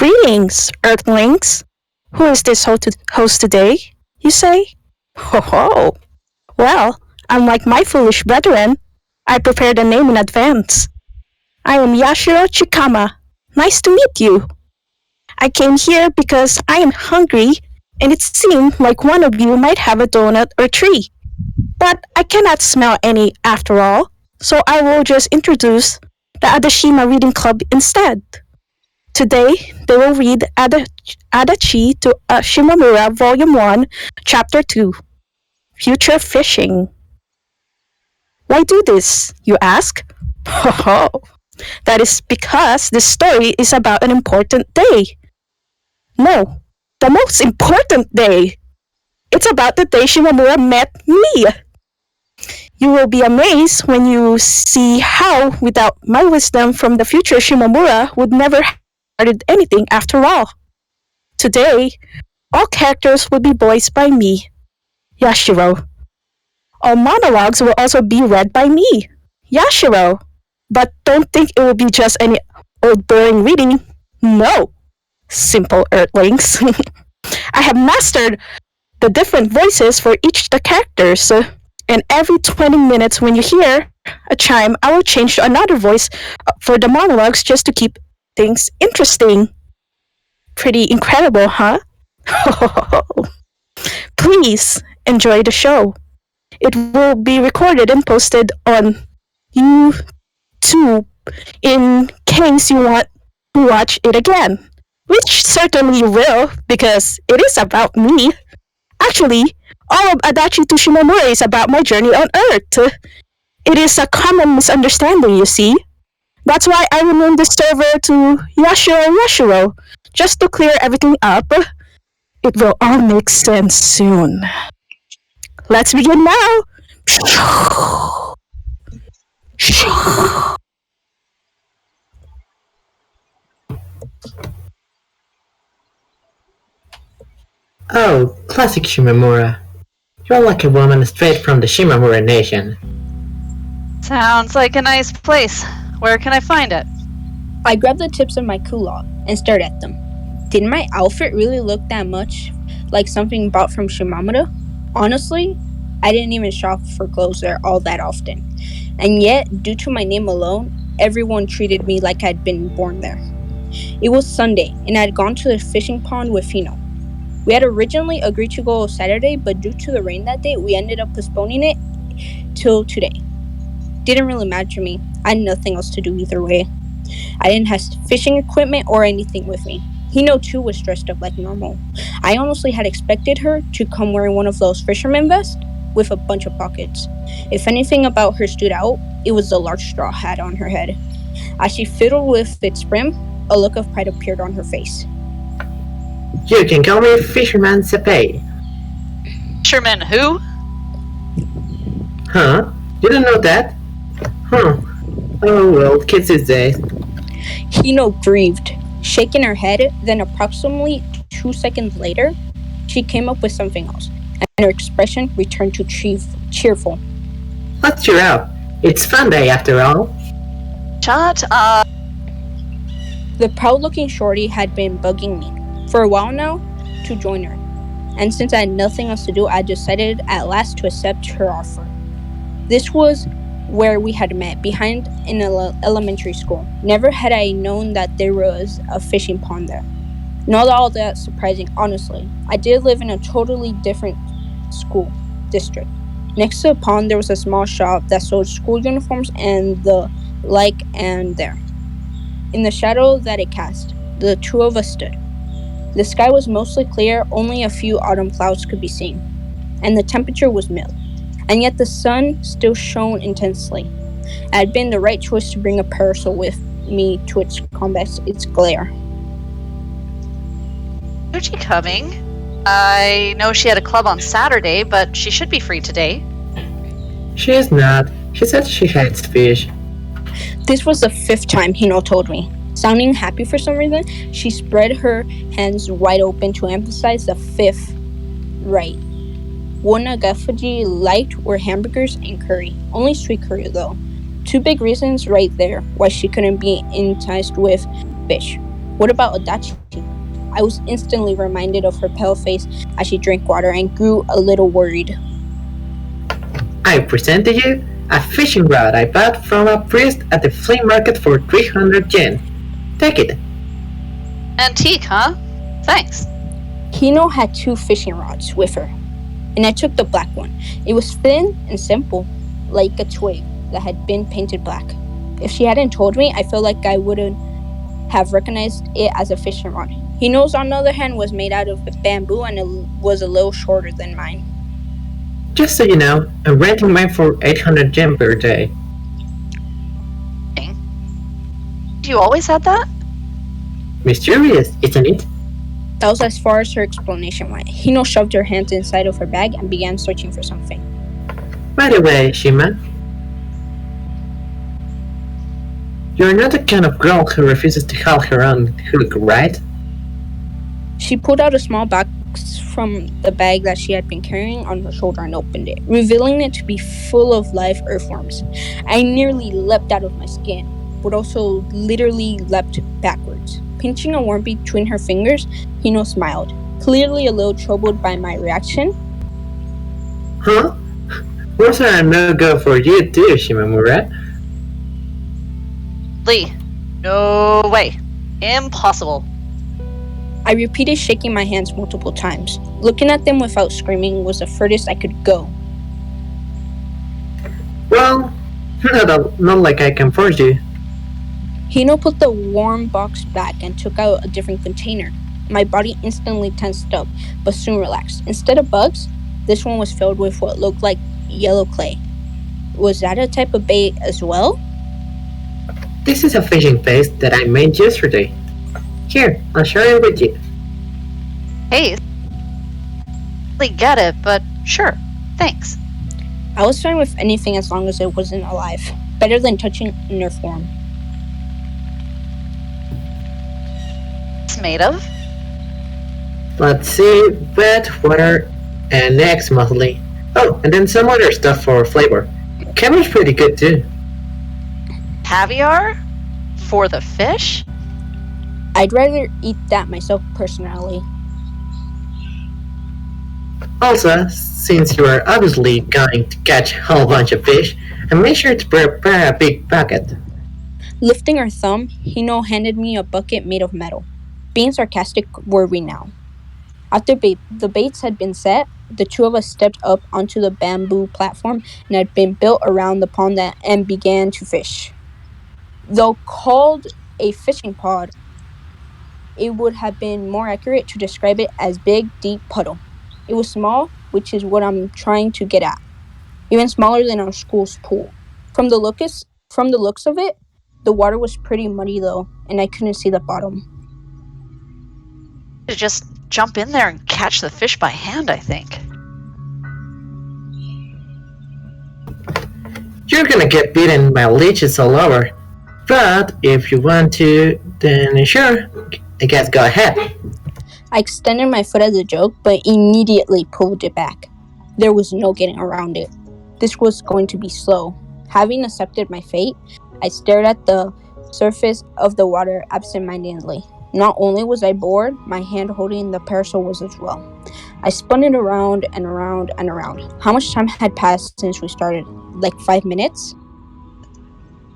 Greetings, Earthlings! Who is this host today, you say? Ho ho! Well, unlike my foolish brethren, I prepared a name in advance. I am Yashiro Chikama. Nice to meet you. I came here because I am hungry, and it seemed like one of you might have a donut or tree. But I cannot smell any after all, so I will just introduce the Adashima Reading Club instead. Today, they will read Adachi to Shimamura Volume 1, Chapter 2, Future Fishing. Why do this, you ask? Oh, that is because this story is about an important day. No, the most important day. It's about the day Shimamura met me. You will be amazed when you see how, without my wisdom from the future, Shimamura would never have started anything after all. Today, all characters will be voiced by me, Yashiro. All monologues will also be read by me, Yashiro. But don't think it will be just any old boring reading. No, simple Earthlings. I have mastered the different voices for each of the characters. And every 20 minutes when you hear a chime, I will change to another voice for the monologues just to keep things interesting. Pretty incredible, huh? Please enjoy the show. It will be recorded and posted on YouTube in case you want to watch it again. Which certainly you will, because it is about me. Actually, all of Adachi to Shimamura is about my journey on Earth. It is a common misunderstanding, you see. That's why I renamed the server to Yashiro, just to clear everything up. It will all make sense soon. Let's begin now. Oh, classic Shimamura. You're like a woman straight from the Shimamura nation. Sounds like a nice place. Where can I find it? I grabbed the tips of my culotte and stared at them. Did my outfit really look that much like something bought from Shimamura? Honestly, I didn't even shop for clothes there all that often. And yet, due to my name alone, everyone treated me like I'd been born there. It was Sunday, and I'd gone to the fishing pond with Hino. We had originally agreed to go Saturday, but due to the rain that day, we ended up postponing it till today. Didn't really matter to me. I had nothing else to do either way. I didn't have fishing equipment or anything with me. Hino too was dressed up like normal. I honestly had expected her to come wearing one of those fisherman vests with a bunch of pockets. If anything about her stood out, it was the large straw hat on her head. As she fiddled with its brim, a look of pride appeared on her face. You can call me Fisherman Seppei. Fisherman who? Huh? You didn't know that? Huh. Oh well, kids these days. Hino grieved, shaking her head, then approximately 2 seconds later, she came up with something else, and her expression returned to cheerful. Let's cheer up. It's fun day after all. Shut up. The proud-looking shorty had been bugging me for a while now to join her, and since I had nothing else to do, I decided at last to accept her offer. This was where we had met, behind in an elementary school. Never had I known that there was a fishing pond there. Not all that surprising, honestly. I did live in a totally different school district. Next to the pond, there was a small shop that sold school uniforms and the like, and there, in the shadow that it cast, the two of us stood. The sky was mostly clear, only a few autumn clouds could be seen, and the temperature was mild. And yet the sun still shone intensely. It had been the right choice to bring a parasol with me to combat its glare. Is she coming? I know she had a club on Saturday, but she should be free today. She is not. She said she hates fish. This was the 5th time Hino told me. Sounding happy for some reason, she spread her hands wide open to emphasize the 5th right. What Nagagafuji liked were hamburgers and curry. Only sweet curry, though. 2 big reasons right there why she couldn't be enticed with fish. What about Adachi? I was instantly reminded of her pale face as she drank water and grew a little worried. I present to you a fishing rod I bought from a priest at the flea market for 300 yen. Take it. Antique, huh? Thanks. Hino had 2 fishing rods with her, and I took the black one. It was thin and simple, like a twig that had been painted black. If she hadn't told me, I feel like I wouldn't have recognized it as a fishing rod. Hino's, on the other hand, was made out of bamboo and it was a little shorter than mine. Just so you know, I'm renting mine for 800 yen per day. You always had that? Mysterious, isn't it? That was as far as her explanation went. Hino shoved her hands inside of her bag and began searching for something. By the way, Shima, you're not the kind of girl who refuses to hold her own hook, right? She pulled out a small box from the bag that she had been carrying on her shoulder and opened it, revealing it to be full of live earthworms. I nearly leapt out of my skin, but also literally leapt backwards. Pinching a worm between her fingers, Hino smiled, clearly a little troubled by my reaction. Huh? Worms are a no-go for you too, Shimamura. Lee, no way. Impossible. I repeated, shaking my hands multiple times. Looking at them without screaming was the furthest I could go. Well, not like I can force you. Hino put the worm box back and took out a different container. My body instantly tensed up, but soon relaxed. Instead of bugs, this one was filled with what looked like yellow clay. Was that a type of bait as well? This is a fishing paste that I made yesterday. Here, I'll share it with you. Hey, I get it, but sure, thanks. I was fine with anything as long as it wasn't alive. Better than touching an earthworm. It's made of? Let's see, wet, water, and eggs mostly. Oh, and then some other stuff for flavor. Caviar's pretty good too. Caviar? For the fish? I'd rather eat that myself personally. Also, since you are obviously going to catch a whole bunch of fish, I made sure to prepare a big bucket. Lifting her thumb, Hino handed me a bucket made of metal. Being sarcastic were we now. After the baits had been set, the 2 of us stepped up onto the bamboo platform and had been built around the pond and began to fish. Though called a fishing pod, it would have been more accurate to describe it as big, deep puddle. It was small, which is what I'm trying to get at. Even smaller than our school's pool. From the looks of it, the water was pretty muddy though, and I couldn't see the bottom. To just jump in there and catch the fish by hand, I think. You're gonna get bitten by leeches all over. But if you want to, then sure, I guess go ahead. I extended my foot as a joke, but immediately pulled it back. There was no getting around it. This was going to be slow. Having accepted my fate, I stared at the surface of the water absent-mindedly. Not only was I bored, my hand holding the parasol was as well. I spun it around and around and around. How much time had passed since we started? Like 5 minutes?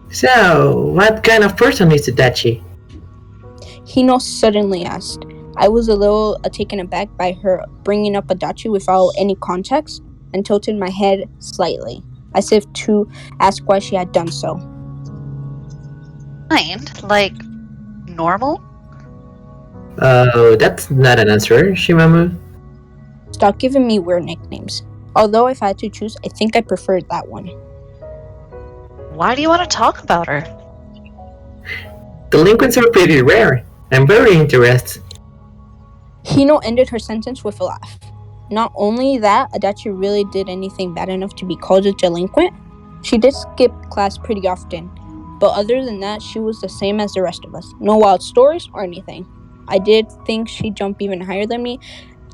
So, what kind of person is Adachi? Hino suddenly asked. I was a little taken aback by her bringing up Adachi without any context and tilted my head slightly, as if to ask why she had done so. Kind? Like, normal? Oh, that's not an answer, Shimamu. Stop giving me weird nicknames. Although if I had to choose, I think I preferred that one. Why do you want to talk about her? Delinquents are pretty rare. I'm very interested. Hino ended her sentence with a laugh. Not only that, Adachi really did anything bad enough to be called a delinquent. She did skip class pretty often, but other than that, she was the same as the rest of us. No wild stories or anything. I did think she'd jump even higher than me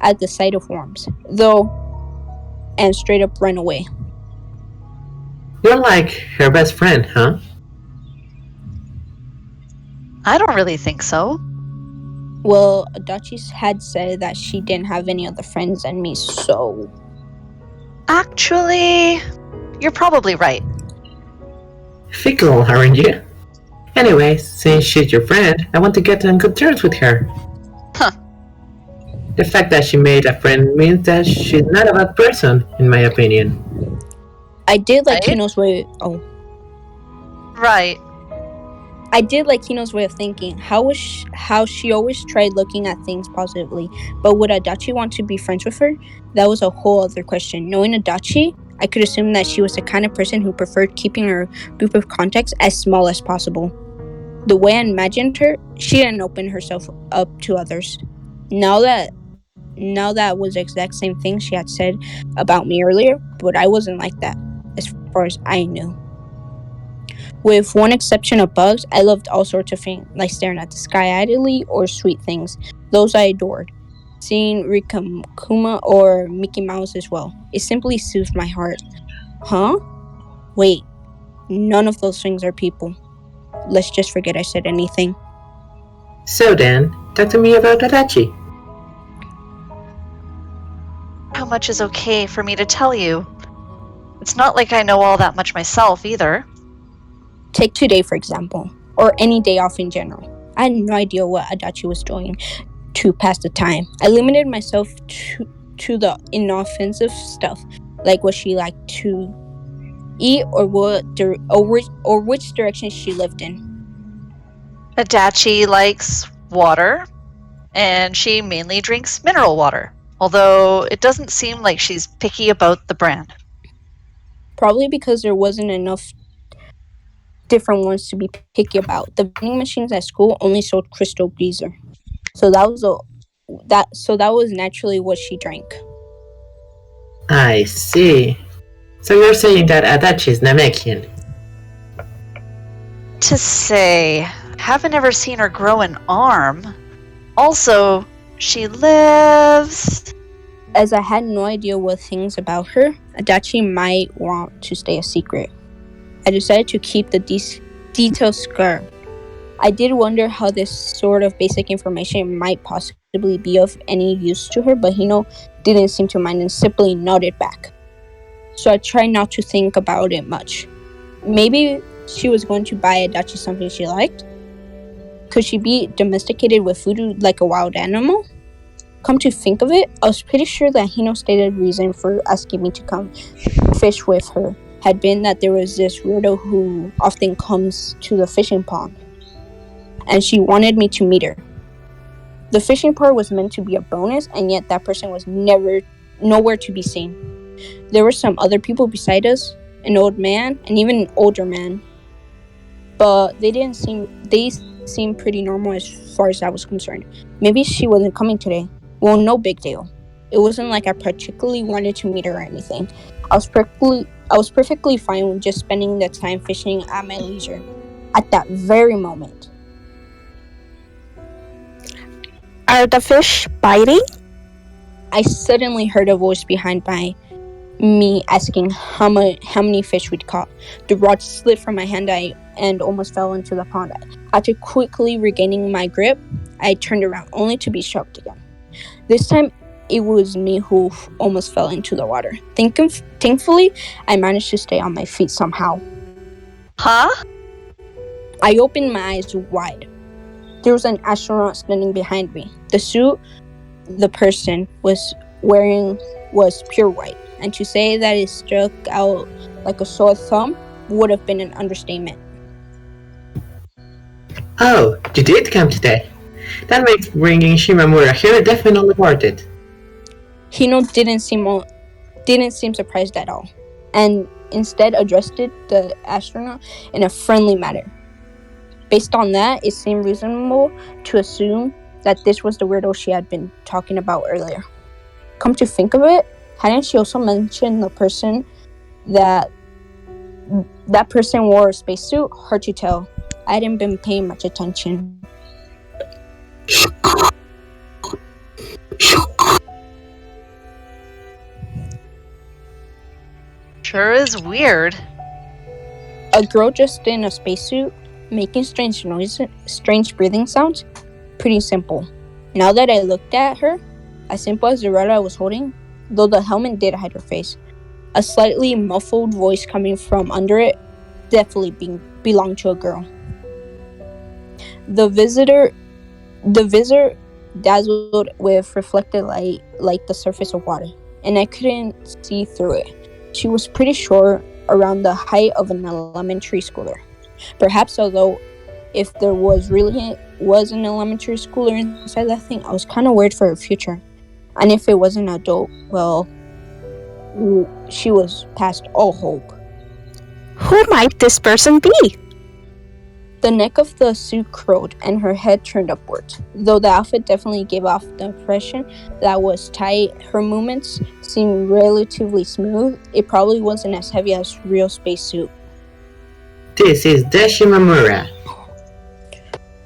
at the sight of worms, though, and straight up ran away. You're like her best friend, huh? I don't really think so. Well, Adachi had said that she didn't have any other friends than me, so... Actually, you're probably right. Fickle, aren't you? Anyway, since she's your friend, I want to get on good terms with her. Huh. The fact that she made a friend means that she's not a bad person, in my opinion. I did like Right? Hino's way... Right. I did like Hino's way of thinking. How she always tried looking at things positively. But would Adachi want to be friends with her? That was a whole other question. Knowing Adachi, I could assume that she was the kind of person who preferred keeping her group of contacts as small as possible. The way I imagined her, she didn't open herself up to others. Now that was the exact same thing she had said about me earlier, but I wasn't like that, as far as I knew. With one exception of bugs, I loved all sorts of things, like staring at the sky idly or sweet things. Those I adored. Seeing Rikakuma or Mickey Mouse as well. It simply soothed my heart. Huh? Wait, none of those things are people. Let's just forget I said anything. So then, talk to me about Adachi. How much is okay for me to tell you? It's not like I know all that much myself either. Take today, for example, or any day off in general. I had no idea what Adachi was doing to pass the time. I limited myself to the inoffensive stuff, like what she liked to eat or which direction she lived in. Adachi likes water, and she mainly drinks mineral water, although it doesn't seem like she's picky about the brand. Probably because there wasn't enough different ones to be picky about. The vending machines at school only sold Crystal Geyser, so that was naturally what she drank. I see. So you're saying that Adachi is Namekian. To say, haven't ever seen her grow an arm. Also, she lives... As I had no idea what things about her, Adachi might want to stay a secret. I decided to keep the details scarce. I did wonder how this sort of basic information might possibly be of any use to her, but Hino didn't seem to mind and simply nodded back. So I tried not to think about it much. Maybe she was going to buy Adachi something she liked? Could she be domesticated with food like a wild animal? Come to think of it, I was pretty sure that Hino's stated reason for asking me to come fish with her had been that there was this weirdo who often comes to the fishing pond, and she wanted me to meet her. The fishing part was meant to be a bonus, and yet that person was nowhere to be seen. There were some other people beside us, an old man, and even an older man, but they seemed pretty normal as far as I was concerned. Maybe she wasn't coming today. Well, no big deal. It wasn't like I particularly wanted to meet her or anything. I was perfectly fine with just spending the time fishing at my leisure. At that very moment. Are the fish biting? I suddenly heard a voice behind me asking how many fish we'd caught. The rod slid from my hand and almost fell into the pond. After quickly regaining my grip, I turned around only to be shocked again. This time, it was me who almost fell into the water. Thankfully, I managed to stay on my feet somehow. Huh? I opened my eyes wide. There was an astronaut standing behind me. The suit the person was wearing was pure white, and to say that it stuck out like a sore thumb would have been an understatement. Oh, you did come today. That makes bringing Shimamura here definitely worth it. Hino didn't seem surprised at all, and instead addressed the astronaut in a friendly manner. Based on that, it seemed reasonable to assume that this was the weirdo she had been talking about earlier. Come to think of it, hadn't she also mentioned the person that person wore a spacesuit? Hard to tell. I hadn't been paying much attention. Sure is weird. A girl dressed in a spacesuit, making strange noises, strange breathing sounds. Pretty simple. Now that I looked at her, as simple as the rod I was holding, though the helmet did hide her face, a slightly muffled voice coming from under it definitely belonged to a girl. The visor dazzled with reflected light like the surface of water, and I couldn't see through it. She was pretty short, around the height of an elementary schooler. Perhaps, although if there was an elementary schooler inside that thing, I was kind of worried for her future. And if it was an adult, well, she was past all hope. Who might this person be? The neck of the suit curled and her head turned upwards. Though the outfit definitely gave off the impression that was tight, her movements seemed relatively smooth. It probably wasn't as heavy as real spacesuit. This is the Shimamura.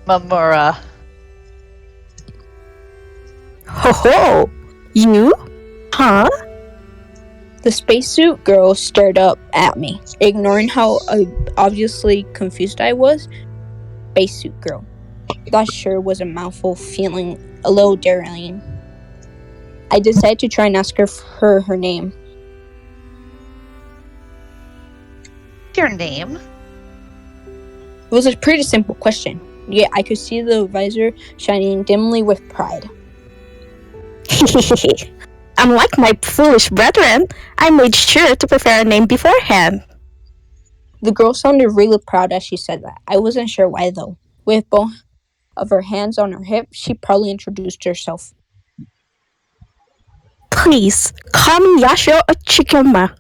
Mamura. Ho ho! You? Huh? The spacesuit girl stared up at me, ignoring how obviously confused I was. Spacesuit girl. That sure was a mouthful, feeling a little daring. I decided to try and ask her name. Your name? It was a pretty simple question, yet I could see the visor shining dimly with pride. Unlike my foolish brethren, I made sure to prepare a name beforehand. The girl sounded really proud as she said that. I wasn't sure why though. With both of her hands on her hip, she proudly introduced herself. Please, call me Yashiro or Chikuma.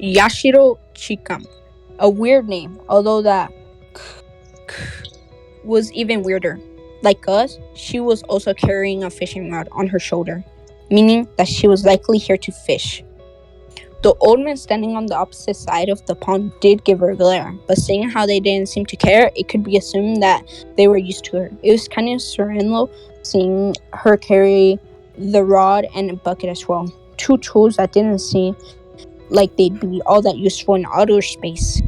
Yashiro Chikam. A weird name, although that was even weirder. Like us, she was also carrying a fishing rod on her shoulder, meaning that she was likely here to fish. The old men standing on the opposite side of the pond did give her a glare, but seeing how they didn't seem to care, it could be assumed that they were used to her. It was kind of surreal seeing her carry the rod and a bucket as well. Two tools that didn't seem like they'd be all that useful in outer space.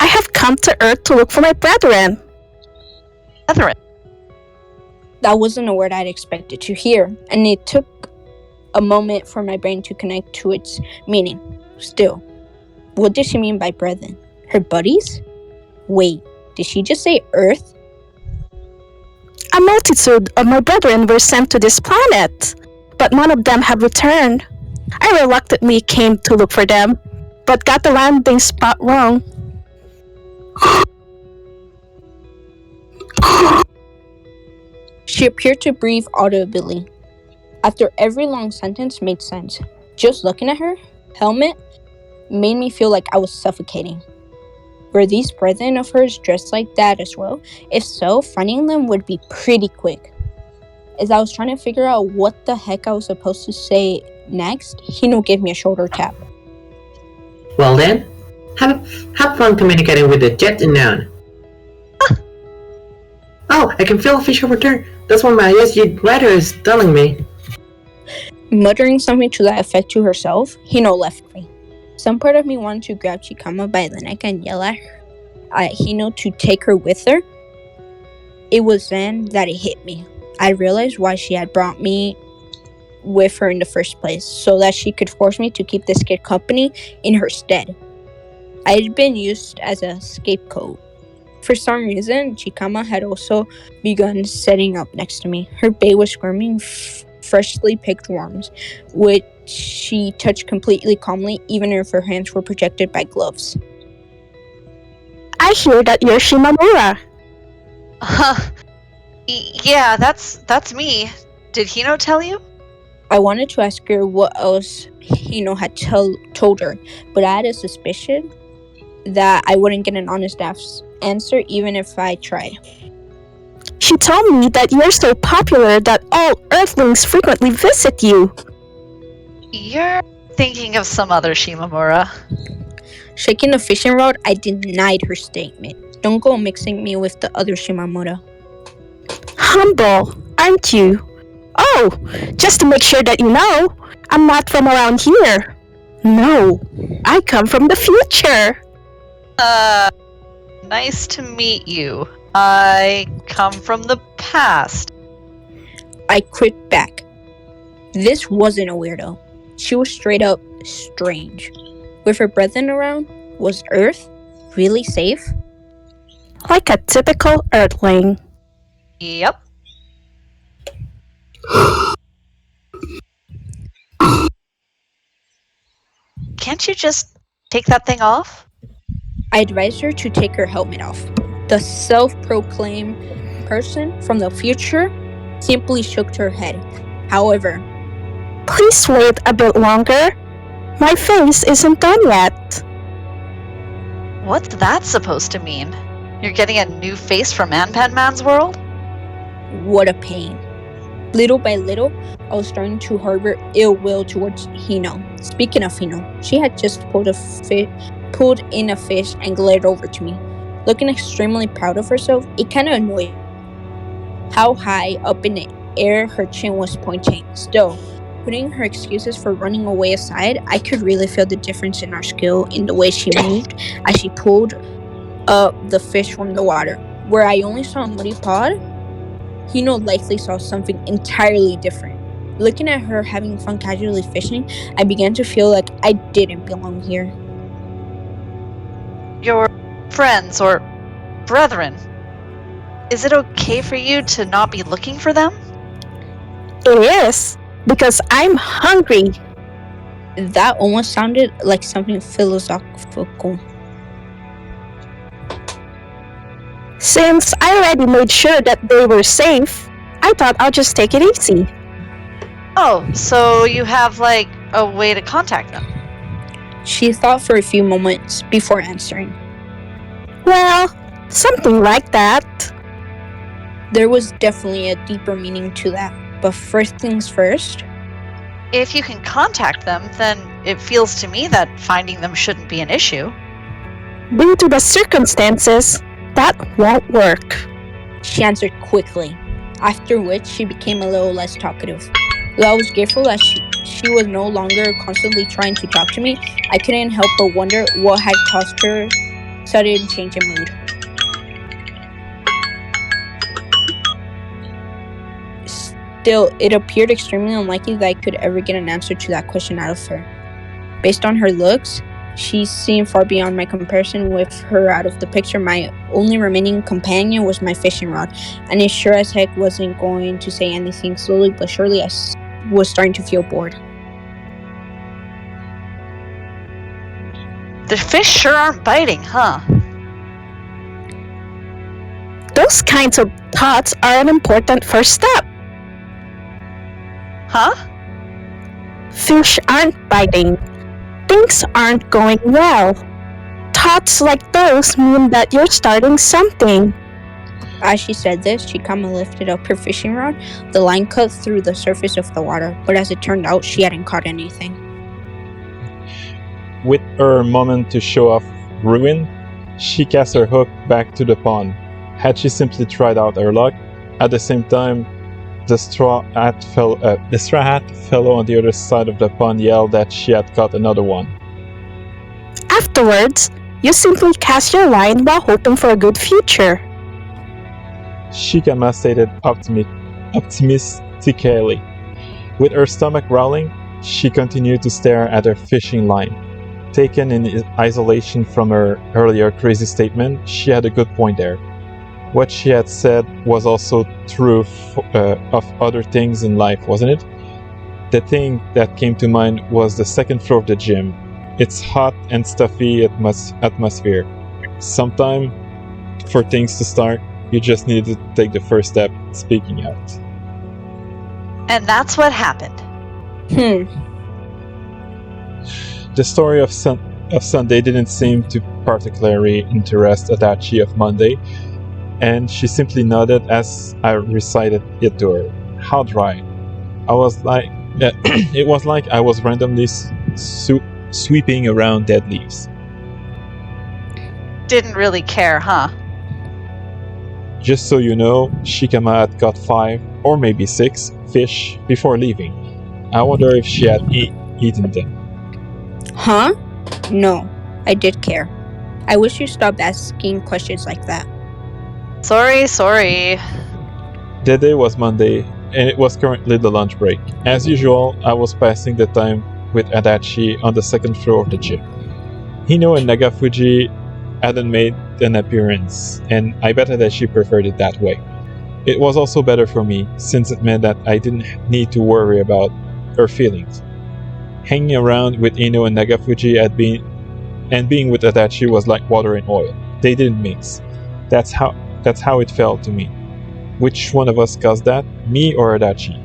I have come to Earth to look for my brethren. Brethren. That wasn't a word I'd expected to hear, and it took a moment for my brain to connect to its meaning. Still, what did she mean by brethren? Her buddies? Wait, did she just say Earth? A multitude of my brethren were sent to this planet, but none of them have returned. I reluctantly came to look for them, but got the landing spot wrong. She appeared to breathe audibly. After every long sentence made sense. Just looking at her helmet made me feel like I was suffocating. Were these brethren of hers dressed like that as well? If so, finding them would be pretty quick. As I was trying to figure out what the heck I was supposed to say next, Hino gave me a shoulder tap. Well then, have fun communicating with the jet noun. Oh, I can feel a fish over there. That's what my SG writer is telling me. Muttering something to that effect to herself, Hino left me. Some part of me wanted to grab Chikama by the neck and yell at Hino to take her with her. It was then that it hit me. I realized why she had brought me with her in the first place, so that she could force me to keep this kid company in her stead. I had been used as a scapegoat. For some reason, Chikama had also begun setting up next to me. Her bait was squirming freshly picked worms, which she touched completely calmly, even if her hands were protected by gloves. I hear that you're Shimamura. Yeah, that's me. Did Hino tell you? I wanted to ask her what else Hino had told her, but I had a suspicion that I wouldn't get an honest answer even if I tried. She told me that you're so popular that all Earthlings frequently visit you. You're thinking of some other Shimamura. Shaking the fishing rod, I denied her statement. Don't go mixing me with the other Shimamura. Humble, aren't you? Oh, just to make sure that you know, I'm not from around here. No, I come from the future. Nice to meet you. I come from the past. I quipped back. This wasn't a weirdo. She was straight up strange. With her brethren around, was Earth really safe? Like a typical Earthling. Yep. Can't you just take that thing off? I advised her to take her helmet off. The self-proclaimed person from the future simply shook her head. However, Please wait a bit longer. My face isn't done yet. What's that supposed to mean? You're getting a new face from Man-Pan Man's world? what a pain. Little by little, I was starting to harbor ill will towards Hino. Speaking of Hino, she had just pulled in a fish and glared over to me. Looking extremely proud of herself, it kind of annoyed how high up in the air her chin was pointing. Still, putting her excuses for running away aside, I could really feel the difference in our skill in the way she moved as she pulled up the fish from the water. Where I only saw a muddy pod, Hino likely saw something entirely different. Looking at her having fun casually fishing, I began to feel like I didn't belong here. Your friends or brethren. Is it okay for you to not be looking for them? It is, because I'm hungry. That almost sounded like something philosophical. Since I already made sure that they were safe, I thought I'll just take it easy. Oh, so you have, like, a way to contact them? She thought for a few moments before answering. Well, something like that. There was definitely a deeper meaning to that. But first things first, If you can contact them, then it feels to me that finding them shouldn't be an issue. Due to the circumstances, that won't work. she answered quickly, after which she became a little less talkative. Though I was grateful that she was no longer constantly trying to talk to me, I couldn't help but wonder what had caused her sudden change in mood. Still, it appeared extremely unlikely that I could ever get an answer to that question out of her. Based on her looks, she seemed far beyond my comparison with her out of the picture. My only remaining companion was my fishing rod, and it sure as heck wasn't going to say anything. Slowly but surely, I was starting to feel bored. The fish sure aren't biting, huh? Those kinds of thoughts are an important first step. Huh? Fish aren't biting. Things aren't going well. Thoughts like those mean that you're starting something. As she said this, she calmly lifted up her fishing rod. The line cut through the surface of the water, but as it turned out, she hadn't caught anything. With her moment to show off ruin, she cast her hook back to the pond. Had she simply tried out her luck, at the same time, the straw hat fellow on the other side of the pond yelled that she had caught another one. Afterwards, you simply cast your line while hoping for a good future. Shikama stated optimistically. With her stomach growling, she continued to stare at her fishing line. Taken in isolation from her earlier crazy statement, she had a good point there. What she had said was also true of other things in life, wasn't it? The thing that came to mind was the second floor of the gym. Its hot and stuffy atmosphere. Sometime, for things to start, you just needed to take the first step, speaking out. And that's what happened. The story of Sunday didn't seem to particularly interest Adachi of Monday, and she simply nodded as I recited it to her. How dry. It was like I was randomly sweeping around dead leaves. Didn't really care, huh? Just so you know, Shikama had caught 5, or maybe 6, fish before leaving. I wonder if she had eaten them. Huh? No, I did care. I wish you stopped asking questions like that. Sorry. The day was Monday, and it was currently the lunch break. As usual, I was passing the time with Adachi on the second floor of the gym. Hino and Nagafuji hadn't made an appearance, and I bet Adachi preferred it that way. It was also better for me, since it meant that I didn't need to worry about her feelings. Hanging around with Hino and Nagafuji and being with Adachi was like water and oil. They didn't mix. That's how it felt to me. Which one of us caused that? Me or Adachi?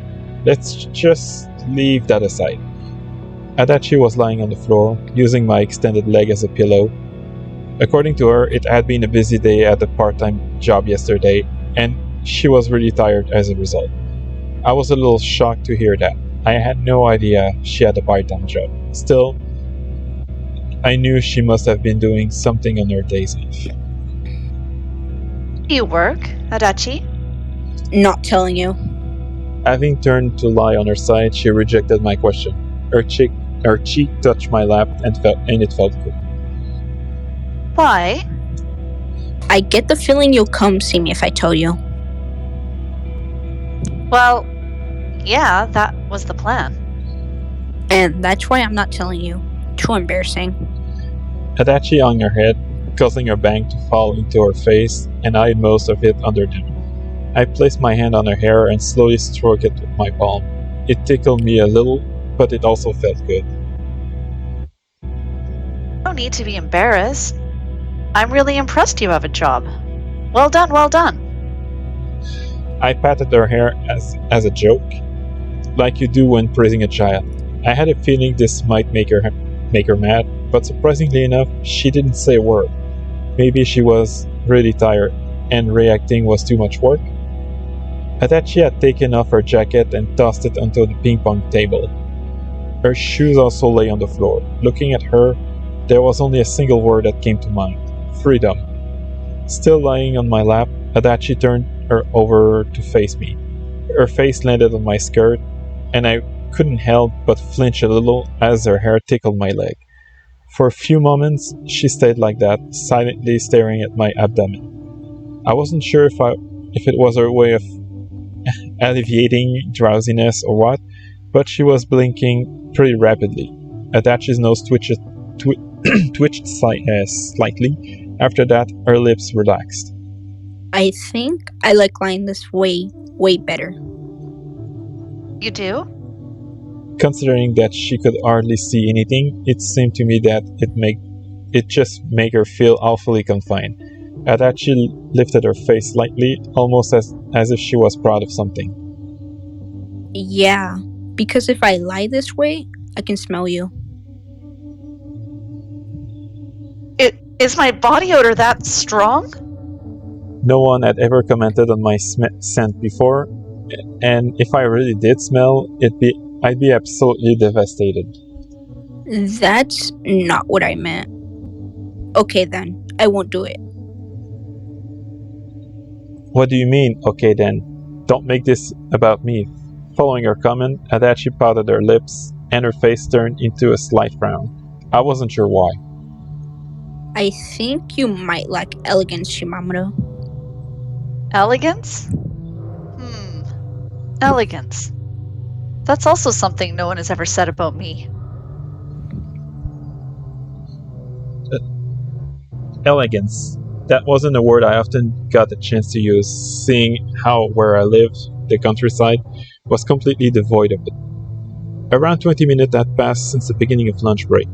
Let's just leave that aside. Adachi was lying on the floor, using my extended leg as a pillow. According to her, it had been a busy day at the part-time job yesterday, and she was really tired as a result. I was a little shocked to hear that. I had no idea she had a part-time job. Still, I knew she must have been doing something on her days off. Do you work, Adachi? Not telling you. Having turned to lie on her side, she rejected my question. Her cheek touched my lap and it felt good. Why? I get the feeling you'll come see me if I tell you. Well, yeah, that was the plan. And that's why I'm not telling you. Too embarrassing. Adachi hung her head, causing her bang to fall into her face, and I hid most of it under them. I placed my hand on her hair and slowly stroked it with my palm. It tickled me a little, but it also felt good. No need to be embarrassed. I'm really impressed you have a job. Well done. I patted her hair as a joke, like you do when praising a child. I had a feeling this might make her mad, but surprisingly enough, she didn't say a word. Maybe she was really tired, and reacting was too much work. Adachi had taken off her jacket and tossed it onto the ping-pong table. Her shoes also lay on the floor. Looking at her, there was only a single word that came to mind: freedom. Still lying on my lap, Adachi turned her over to face me. Her face landed on my skirt, and I couldn't help but flinch a little as her hair tickled my leg. For a few moments, she stayed like that, silently staring at my abdomen. I wasn't sure if it was her way of alleviating drowsiness or what, but she was blinking pretty rapidly. Adachi's nose twitched slightly. After that, her lips relaxed. I think I like lying this way better. You do? Considering that she could hardly see anything, it seemed to me that it just made her feel awfully confined. Adachi lifted her face slightly, almost as if she was proud of something. Yeah, because if I lie this way, I can smell you. Is my body odor that strong? No one had ever commented on my scent before, and if I really did smell, I'd be absolutely devastated. That's not what I meant. Okay then, I won't do it. What do you mean, okay then? Don't make this about me. Following her comment, Adachi pouted her lips, and her face turned into a slight frown. I wasn't sure why. I think you might lack elegance, Shimamura. Elegance? Elegance. That's also something no one has ever said about me. Elegance. That wasn't a word I often got the chance to use, seeing how where I lived, the countryside, was completely devoid of it. Around 20 minutes had passed since the beginning of lunch break.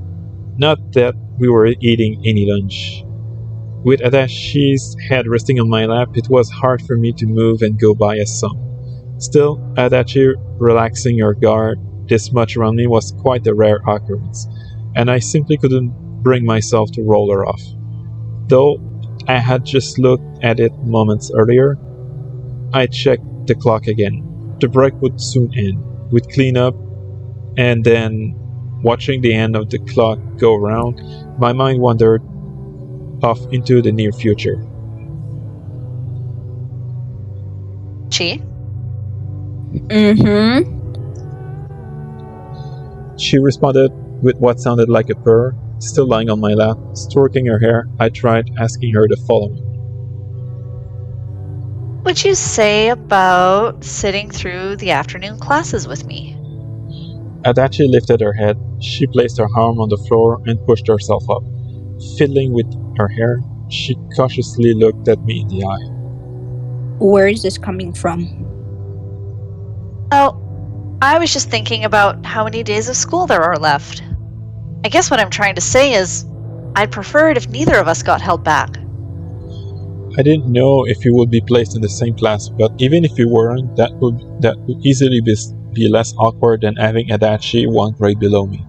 Not that we were eating any lunch. With Adachi's head resting on my lap, it was hard for me to move and go by a song. Still, Adachi relaxing her guard this much around me was quite a rare occurrence, and I simply couldn't bring myself to roll her off. Though I had just looked at it moments earlier, I checked the clock again. The break would soon end. We'd clean up, and then, watching the end of the clock go around, my mind wandered off into the near future. Chi? Mm-hmm. She responded with what sounded like a purr, still lying on my lap, stroking her hair, I tried asking her to follow me. What would you say about sitting through the afternoon classes with me? Adachi lifted her head. She placed her arm on the floor and pushed herself up. Fiddling with her hair, she cautiously looked at me in the eye. Where is this coming from? Oh, I was just thinking about how many days of school there are left. I guess what I'm trying to say is, I'd prefer it if neither of us got held back. I didn't know if you would be placed in the same class, but even if you weren't, that would easily be less awkward than having Adachi one grade below me.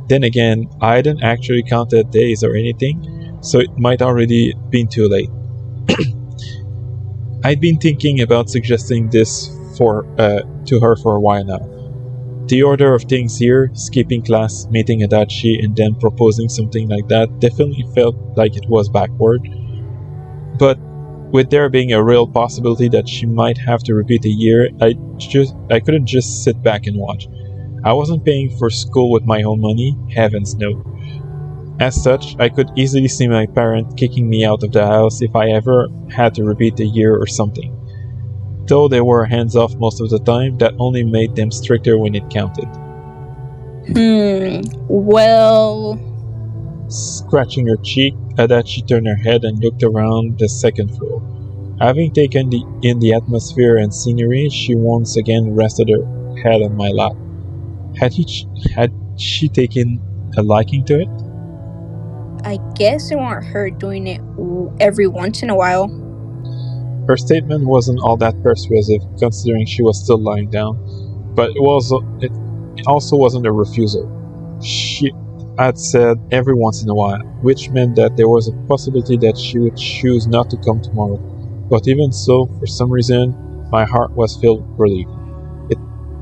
Then again, I hadn't actually counted days or anything, so it might already been too late. I'd been thinking about suggesting this to her for a while now. The order of things here, skipping class, meeting Adachi, and then proposing something like that, definitely felt like it was backward. But with there being a real possibility that she might have to repeat a year, I couldn't just sit back and watch. I wasn't paying for school with my own money, heavens no. As such, I could easily see my parents kicking me out of the house if I ever had to repeat a year or something. Though they were hands off most of the time, that only made them stricter when it counted. Well... Scratching her cheek, Adachi turned her head and looked around the second floor. Having taken in the atmosphere and scenery, she once again rested her head on my lap. Had she taken a liking to it? I guess it won't hurt doing it every once in a while. Her statement wasn't all that persuasive, considering she was still lying down, but it also wasn't a refusal. She had said every once in a while, which meant that there was a possibility that she would choose not to come tomorrow. But even so, for some reason, my heart was filled with relief.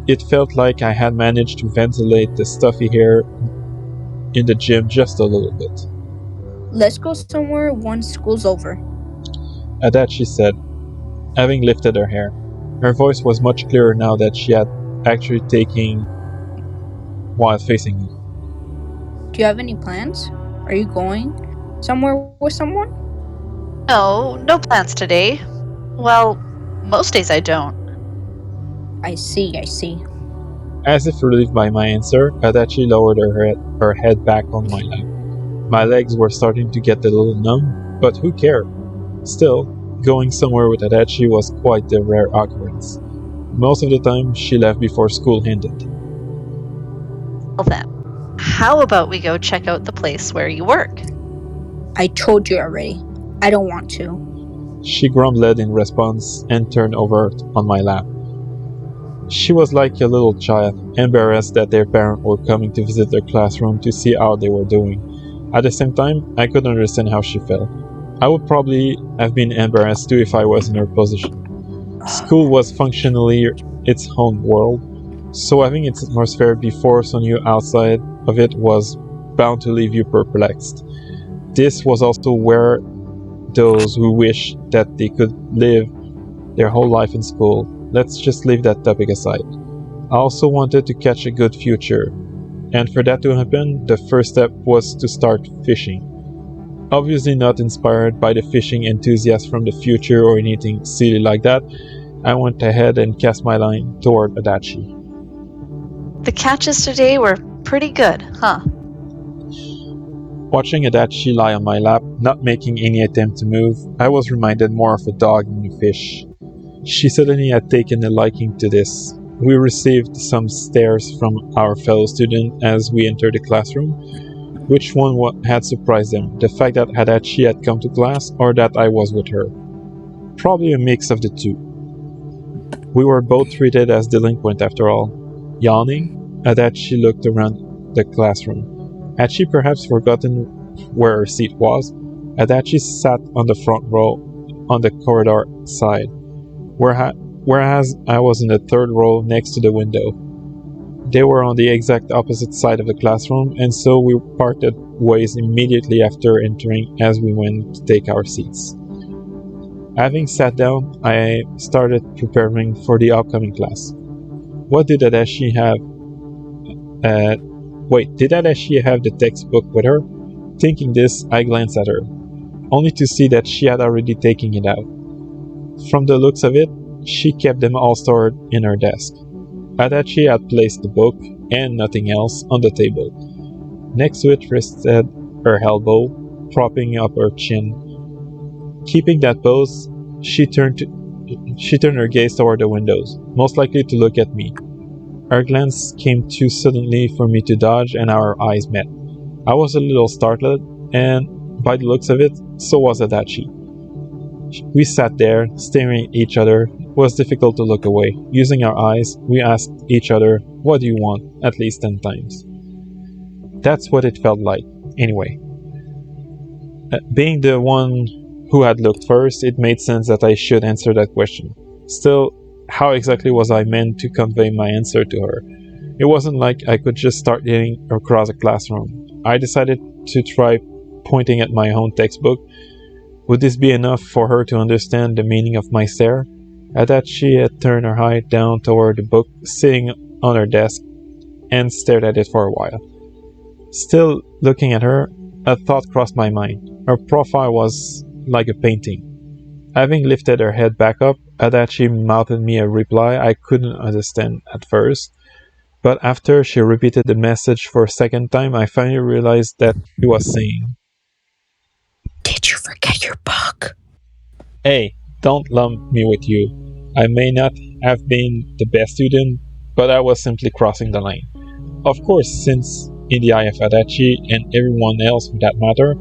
It felt like I had managed to ventilate the stuffy hair in the gym just a little bit. Let's go somewhere once school's over, Adachi said, having lifted her hair. Her voice was much clearer now that she had actually taken while facing me. Do you have any plans? Are you going somewhere with someone? No plans today. Well, most days I don't. I see. As if relieved by my answer, Adachi lowered her head back on my lap. My legs were starting to get a little numb, but who cared? Still, going somewhere with Adachi was quite the rare occurrence. Most of the time, she left before school ended. Well then, how about we go check out the place where you work? I told you already. I don't want to. She grumbled in response and turned over on my lap. She was like a little child, embarrassed that their parents were coming to visit their classroom to see how they were doing. At the same time, I could understand how she felt. I would probably have been embarrassed too if I was in her position. School was functionally its own world, so having its atmosphere be forced on you outside of it was bound to leave you perplexed. This was also where those who wish that they could live their whole life in school. Let's just leave that topic aside. I also wanted to catch a good future, and for that to happen, the first step was to start fishing. Obviously not inspired by the fishing enthusiast from the future or anything silly like that, I went ahead and cast my line toward Adachi. The catches today were pretty good, huh? Watching Adachi lie on my lap, not making any attempt to move, I was reminded more of a dog than a fish. She suddenly had taken a liking to this. We received some stares from our fellow student as we entered the classroom. Which one had surprised them? The fact that Adachi had come to class, or that I was with her? Probably a mix of the two. We were both treated as delinquent after all. Yawning, Adachi looked around the classroom. Had she perhaps forgotten where her seat was? Adachi sat on the front row on the corridor side, whereas I was in the third row next to the window. They were on the exact opposite side of the classroom, and so we parted ways immediately after entering as we went to take our seats. Having sat down, I started preparing for the upcoming class. What did Adachi have? Did Adachi have the textbook with her? Thinking this, I glanced at her, only to see that she had already taken it out. From the looks of it, she kept them all stored in her desk. Adachi had placed the book, and nothing else, on the table. Next to it rested her elbow, propping up her chin. Keeping that pose, she turned her gaze toward the windows, most likely to look at me. Our glance came too suddenly for me to dodge, and our eyes met. I was a little startled, and by the looks of it, so was Adachi. We sat there, staring at each other. It was difficult to look away. Using our eyes, we asked each other, "What do you want?" at least 10 times. That's what it felt like, anyway. Being the one who had looked first, it made sense that I should answer that question. Still, how exactly was I meant to convey my answer to her? It wasn't like I could just start yelling across a classroom. I decided to try pointing at my own textbook. Would this be enough for her to understand the meaning of my stare? Adachi had turned her eye down toward the book sitting on her desk and stared at it for a while. Still looking at her, a thought crossed my mind. Her profile was like a painting. Having lifted her head back up, Adachi mouthed me a reply I couldn't understand at first, but after she repeated the message for a second time, I finally realized that she was saying, Did you forget your book? "Hey, don't lump me with you. I may not have been the best student, but I was simply crossing the line." Of course, since in the eye of Adachi and everyone else for that matter,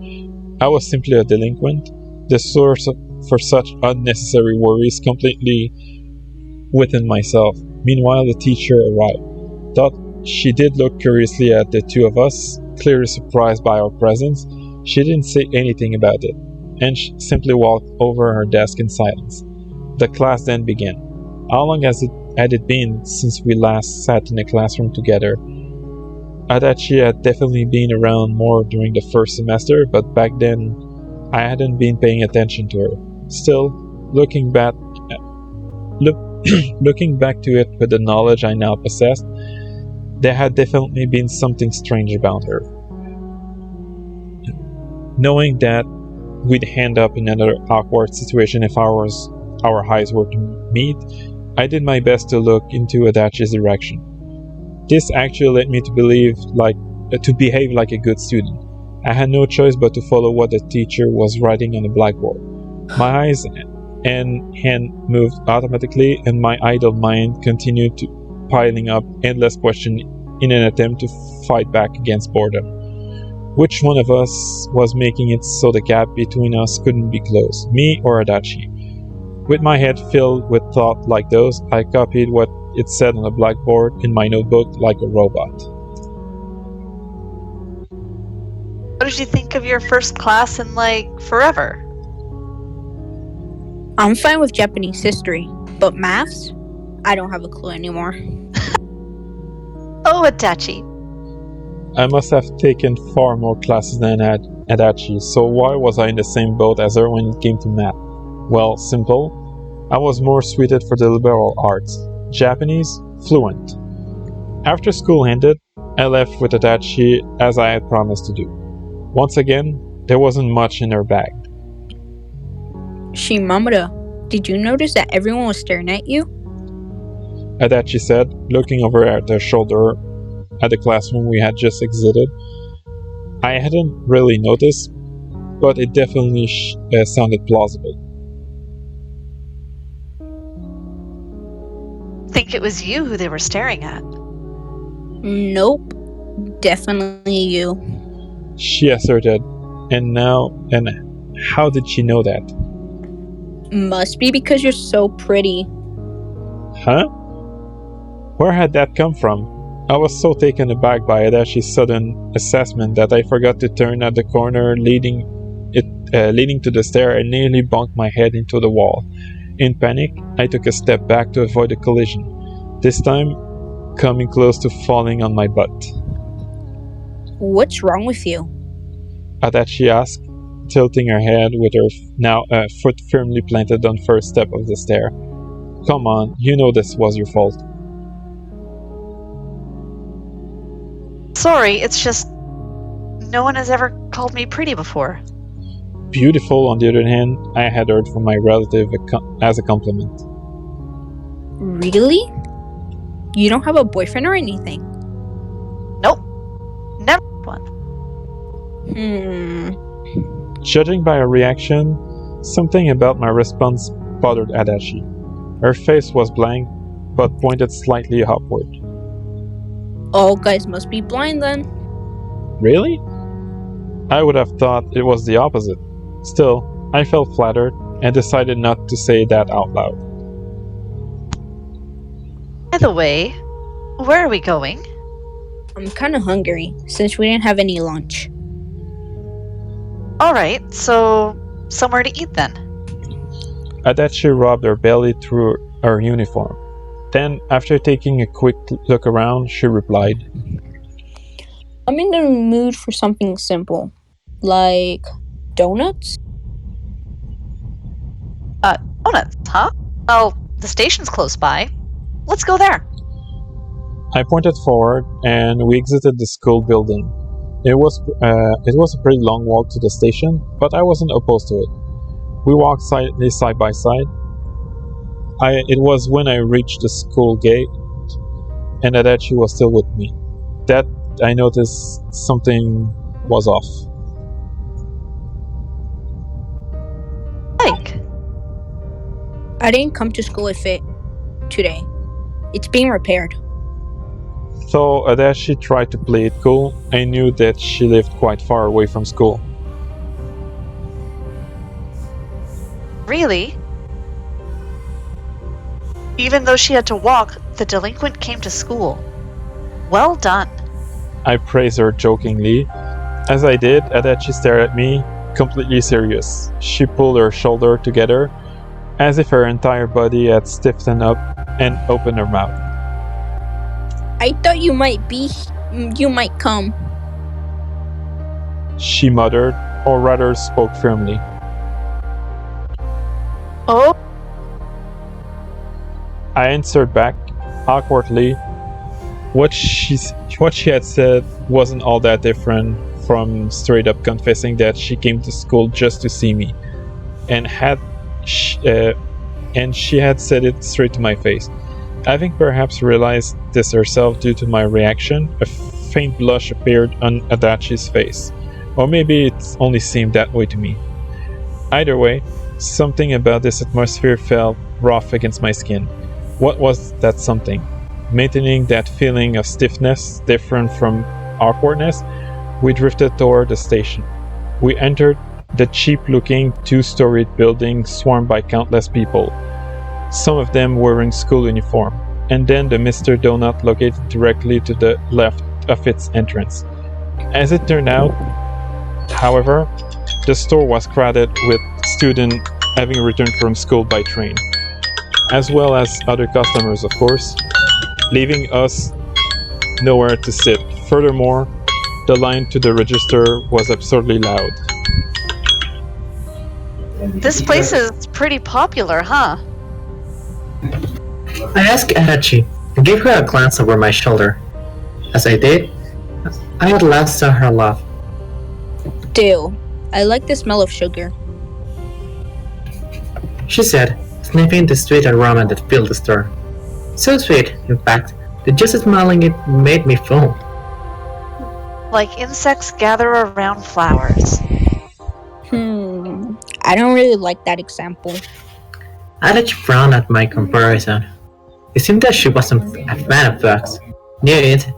I was simply a delinquent, the source for such unnecessary worries completely within myself. Meanwhile, the teacher arrived. Thought she did look curiously at the two of us, clearly surprised by our presence. She didn't say anything about it, and she simply walked over her desk in silence. The class then began. How long had it been since we last sat in a classroom together? Adachi had definitely been around more during the first semester, but back then I hadn't been paying attention to her. Still, looking back to it with the knowledge I now possessed, there had definitely been something strange about her. Knowing that we'd end up in another awkward situation if our eyes were to meet, I did my best to look into Adachi's direction. This actually led me to behave like a good student. I had no choice but to follow what the teacher was writing on the blackboard. My eyes and hand moved automatically, and my idle mind continued piling up endless questions in an attempt to fight back against boredom. Which one of us was making it so the gap between us couldn't be closed, me or Adachi? With my head filled with thoughts like those, I copied what it said on the blackboard in my notebook like a robot. What did you think of your first class in, forever? I'm fine with Japanese history, but maths? I don't have a clue anymore. Oh, Adachi. I must have taken far more classes than Adachi, so why was I in the same boat as her when it came to math? Well, simple. I was more suited for the liberal arts. Japanese, fluent. After school ended, I left with Adachi as I had promised to do. Once again, there wasn't much in her bag. Shimamura, did you notice that everyone was staring at you? Adachi said, looking over at her shoulder at the classroom we had just exited. I hadn't really noticed, but it definitely sounded plausible. Think it was you who they were staring at? Nope. Definitely you. She asserted. And how did she know that? Must be because you're so pretty. Huh? Where had that come from? I was so taken aback by Adachi's sudden assessment that I forgot to turn at the corner leading to the stair and nearly bumped my head into the wall. In panic, I took a step back to avoid a collision, this time coming close to falling on my butt. What's wrong with you? Adachi asked, tilting her head with her foot firmly planted on the first step of the stair. Come on, you know this was your fault. Sorry, it's just no one has ever called me pretty before. Beautiful, on the other hand, I had heard from my relative as a compliment. Really? You don't have a boyfriend or anything? Nope. Never one. Judging by her reaction, something about my response bothered Adachi. Her face was blank, but pointed slightly upward. All guys must be blind then. Really? I would have thought it was the opposite. Still, I felt flattered and decided not to say that out loud. By the way, where are we going? I'm kinda hungry, since we didn't have any lunch. Alright, so somewhere to eat then. Adachi rubbed her belly through her uniform. Then, after taking a quick look around, she replied, I'm in the mood for something simple. Like donuts? Donuts, huh? Well, the station's close by. Let's go there. I pointed forward, and we exited the school building. It was a pretty long walk to the station, but I wasn't opposed to it. We walked silently side by side. It was when I reached the school gate, and Adachi was still with me, that I noticed something was off. Like, I didn't come to school with it today. It's being repaired. Though Adachi tried to play it cool, I knew that she lived quite far away from school. really? Even though she had to walk, the delinquent came to school. Well done. I praised her jokingly. As I did, Adachi stared at me, completely serious. She pulled her shoulder together, as if her entire body had stiffened up, and opened her mouth. I thought you might come. She muttered, or rather spoke firmly. Oh, I answered back, awkwardly. What she had said wasn't all that different from straight up confessing that she came to school just to see me, and she had said it straight to my face. Having perhaps realized this herself due to my reaction, a faint blush appeared on Adachi's face, or maybe it only seemed that way to me. Either way, something about this atmosphere felt rough against my skin. What was that something? Maintaining that feeling of stiffness, different from awkwardness, we drifted toward the station. We entered the cheap-looking two-storied building swarmed by countless people, some of them wearing school uniform, and then the Mr. Donut located directly to the left of its entrance. As it turned out, however, the store was crowded with students having returned from school by train, as well as other customers, of course, leaving us nowhere to sit. Furthermore, the line to the register was absurdly loud. this place is pretty popular, huh? I asked Adachi and gave her a glance over my shoulder. As I did, I at last saw her laugh. Deal. I like the smell of sugar. She said, sniffing the sweet aroma that filled the store. So sweet, in fact, that just smelling it made me foam. Like insects gather around flowers. I don't really like that example. Adachi frowned at my comparison. It seemed that she wasn't a fan of bugs. Knew it.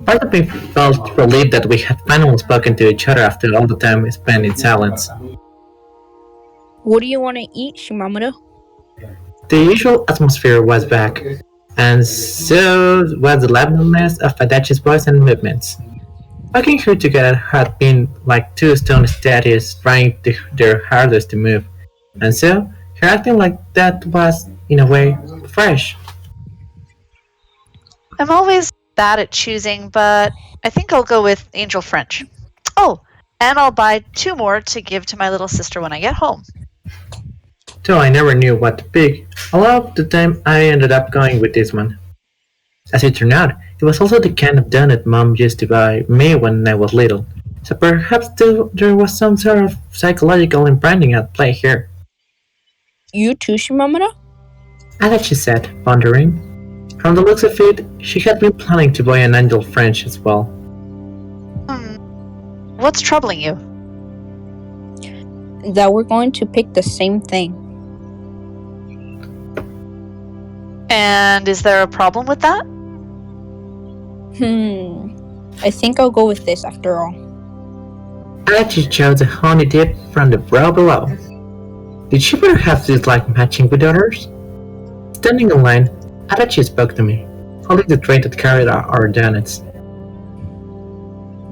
Part of me felt relieved that we had finally spoken to each other after all the time we spent in silence. What do you want to eat, Shimamura? The usual atmosphere was back, and so was the liveliness of Adachi's voice and movements. Walking here together had been like two stone statues trying their hardest to move, and so her acting like that was, in a way, fresh. I'm always bad at choosing, but I think I'll go with Angel French. Oh, and I'll buy 2 more to give to my little sister when I get home. Though I never knew what to pick, a lot of the time I ended up going with this one. As it turned out, it was also the kind of donut Mom used to buy me when I was little. So perhaps there was some sort of psychological imprinting at play here. You too, Shimamura? Adachi said, pondering. From the looks of it, she had been planning to buy an angel French as well. What's troubling you? That we're going to pick the same thing. And is there a problem with that? I think I'll go with this after all. Adachi chose a honey dip from the brow below. Did she perhaps dislike matching with others? Standing in line, Adachi spoke to me, holding the tray that carried our donuts.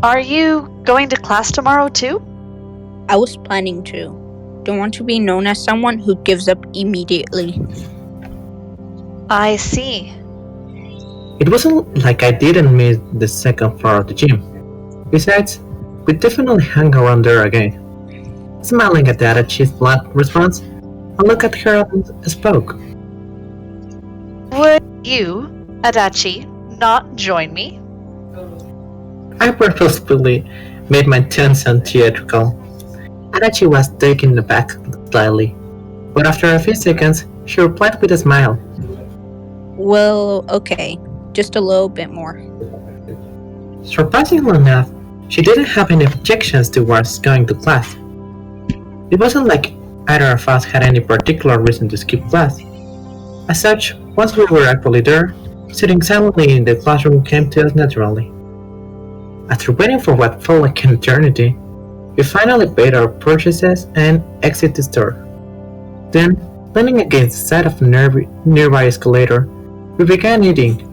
Are you going to class tomorrow too? I was planning to. Don't want to be known as someone who gives up immediately. I see. It wasn't like I didn't miss the second floor of the gym. Besides, we definitely hung around there again. Smiling at Adachi's blunt response, I looked at her and spoke. Would you, Adachi, not join me? I purposefully made my tone sound theatrical. Adachi was taken aback slightly, but after a few seconds, she replied with a smile. Well, okay. Just a little bit more. Surprisingly enough, she didn't have any objections towards going to class. It wasn't like either of us had any particular reason to skip class. As such, once we were actually there, sitting silently in the classroom came to us naturally. After waiting for what felt like an eternity, we finally paid our purchases and exited the store. Then, leaning against the side of the nearby escalator, we began eating.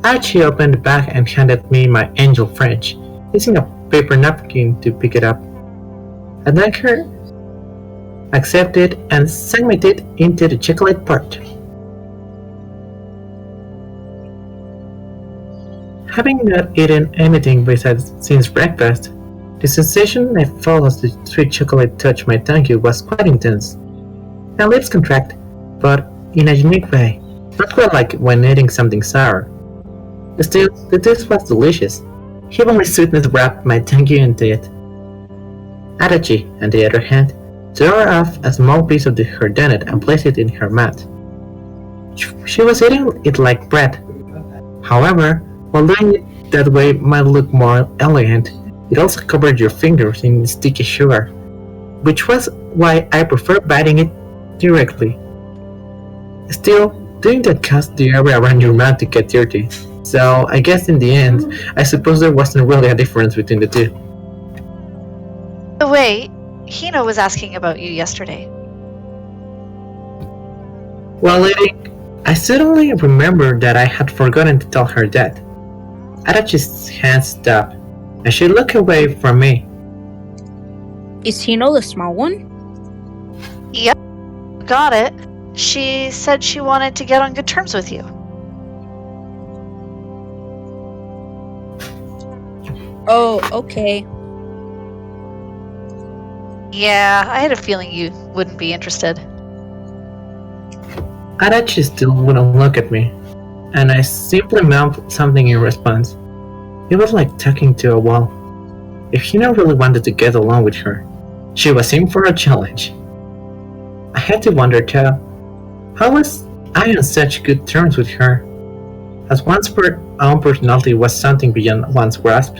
Adachi opened the bag and handed me my angel French, using a paper napkin to pick it up. I thanked her, accepted, and segmented into the chocolate part. Having not eaten anything besides since breakfast, the sensation I felt as the sweet chocolate touched my tongue was quite intense. My lips contracted, but in a unique way, not quite like when eating something sour. Still, the taste was delicious. Heavenly sweetness wrapped my tongue into it. Adachi, on the other hand, tore off a small piece of her donut and placed it in her mouth. She was eating it like bread. However, while doing it that way might look more elegant, it also covered your fingers in sticky sugar, which was why I prefer biting it directly. Still, doing that caused the area around your mouth to get dirty, so I guess in the end, I suppose there wasn't really a difference between the two. Wait, Hino was asking about you yesterday. While eating, I suddenly remembered that I had forgotten to tell her that. Adachi's hands stopped, and she looked away from me. Is Hino the small one? Yep, got it. She said she wanted to get on good terms with you. Oh, okay. Yeah, I had a feeling you wouldn't be interested. Adachi still wouldn't look at me, and I simply mumbled something in response. It was like talking to a wall. If Hino really wanted to get along with her, she was in for a challenge. I had to wonder too, how was I on such good terms with her? As one's own personality was something beyond one's grasp,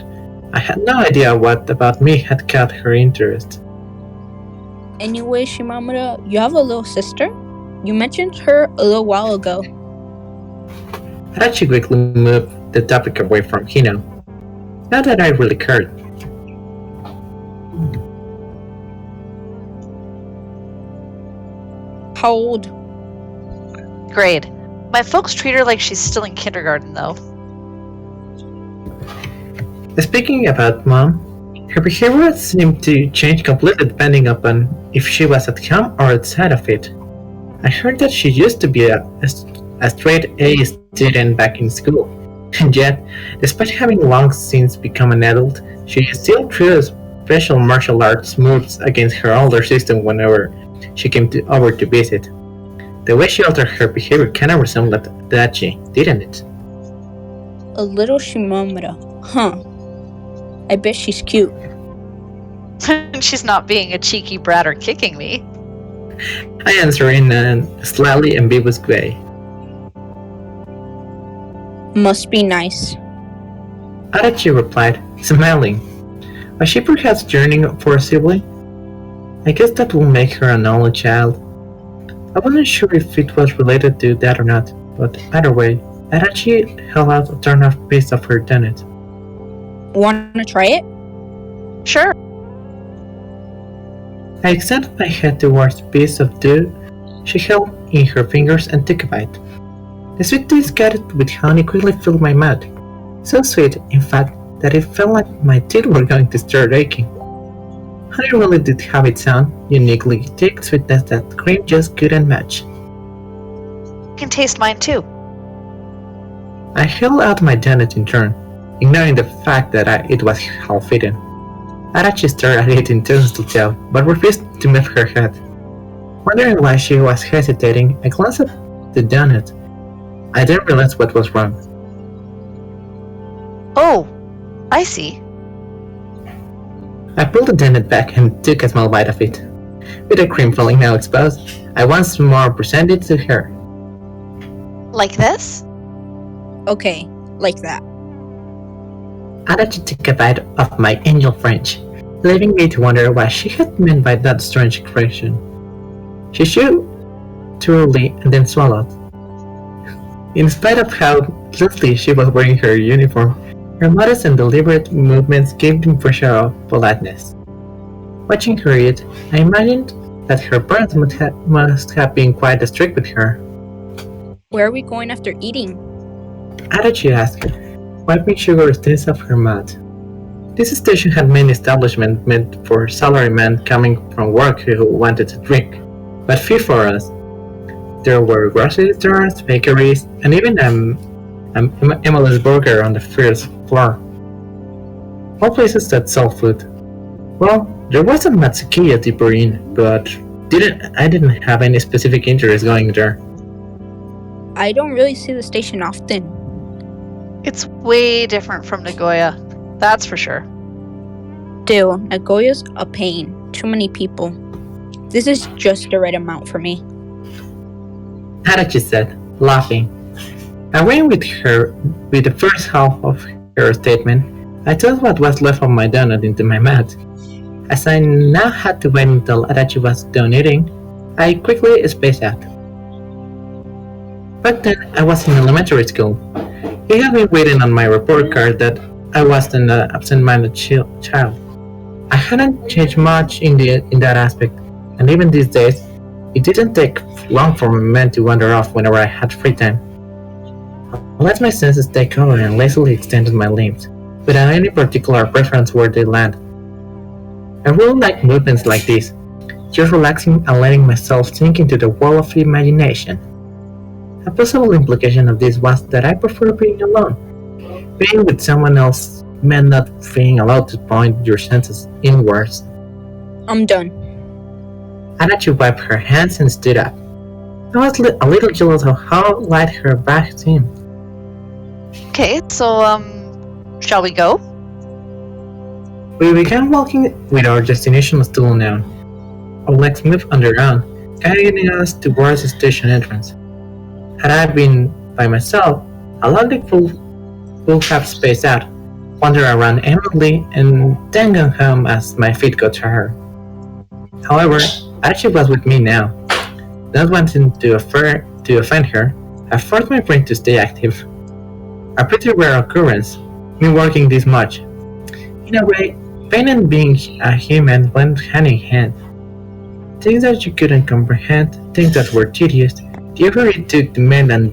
I had no idea what about me had caught her interest. Anyway, Shimamura, you have a little sister? You mentioned her a little while ago. Adachi quickly moved the topic away from Hino. Not that I really cared. How old? Grade. My folks treat her like she's still in kindergarten, though. Speaking about Mom, her behavior seemed to change completely depending upon if she was at home or outside of it. I heard that she used to be a straight A student back in school, and yet, despite having long since become an adult, she still threw special martial arts moves against her older sister whenever she came over to visit. The way she altered her behavior kinda resembled Adachi, didn't it? A little Shimamura. Huh. I bet she's cute. She's not being a cheeky brat or kicking me. I answer in a slightly ambiguous way. Must be nice. Adachi replied, smiling. Was she perhaps yearning for a sibling? I guess that will make her an only child. I wasn't sure if it was related to that or not, but either way, Adachi held out a torn-off piece of her donut. Wanna try it? Sure. I extended my head towards the piece of dough she held in her fingers and took a bite. The sweet taste coated with honey quickly filled my mouth. So sweet, in fact, that it felt like my teeth were going to start aching. Honey really did have its own, uniquely thick sweetness that cream just couldn't match. You can taste mine too. I held out my donut in turn, ignoring the fact that it was half-eaten. Adachi stared at it in tones to tell, but refused to move her head. Wondering why she was hesitating, I glanced at the donut. I then realized what was wrong. Oh, I see. I pulled the donut back and took a small bite of it. With the cream filling now exposed, I once more presented it to her. Like this? Okay, like that. Adachi took a bite of my angel French, leaving me to wonder what she had meant by that strange expression. She chewed thoroughly and then swallowed. In spite of how loosely she was wearing her uniform, her modest and deliberate movements gave the impression of politeness. Watching her eat, I imagined that her parents must have been quite strict with her. Where are we going after eating? Adachi asked, wiping sugar stains off her mouth. This station had many establishments meant for salarymen coming from work who wanted to drink, but few for us. There were grocery stores, bakeries, and even an MLS burger on the first floor. All places that sell food. Well, there was a Matsukiya deeper in, but I didn't have any specific interest going there. I don't really see the station often. It's way different from Nagoya, that's for sure. Still, Nagoya's a pain. Too many people. This is just the right amount for me. Adachi said, laughing. Agreeing with her with the first half of her statement, I tossed what was left of my donut into my mouth. As I now had to wait until Adachi was done eating, I quickly spaced out. Back then, I was in elementary school. He had been waiting on my report card that I was an absent-minded child. I hadn't changed much in that aspect, and even these days, it didn't take long for a man to wander off whenever I had free time. I let my senses take over and lazily extended my limbs, without any particular preference where they land. I really like movements like this, just relaxing and letting myself sink into the world of imagination. A possible implication of this was that I prefer being alone. Being with someone else meant not being allowed to point your senses inwards. I'm done. Adachi wiped her hands and stood up. I was a little jealous of how light her back seemed. Okay, so, shall we go? We began walking with our destination still unknown. Our legs moved on their own, guiding us towards the station entrance. Had I been by myself, a logic would have spaced out, wander around aimlessly, and then go home as my feet got tired. However, Adachi was with me now. Not wanting to offend her, I forced my brain to stay active. A pretty rare occurrence, me working this much. In a way, pain and being a human went hand in hand. Things that you couldn't comprehend, things that were tedious, the effort it took to mend and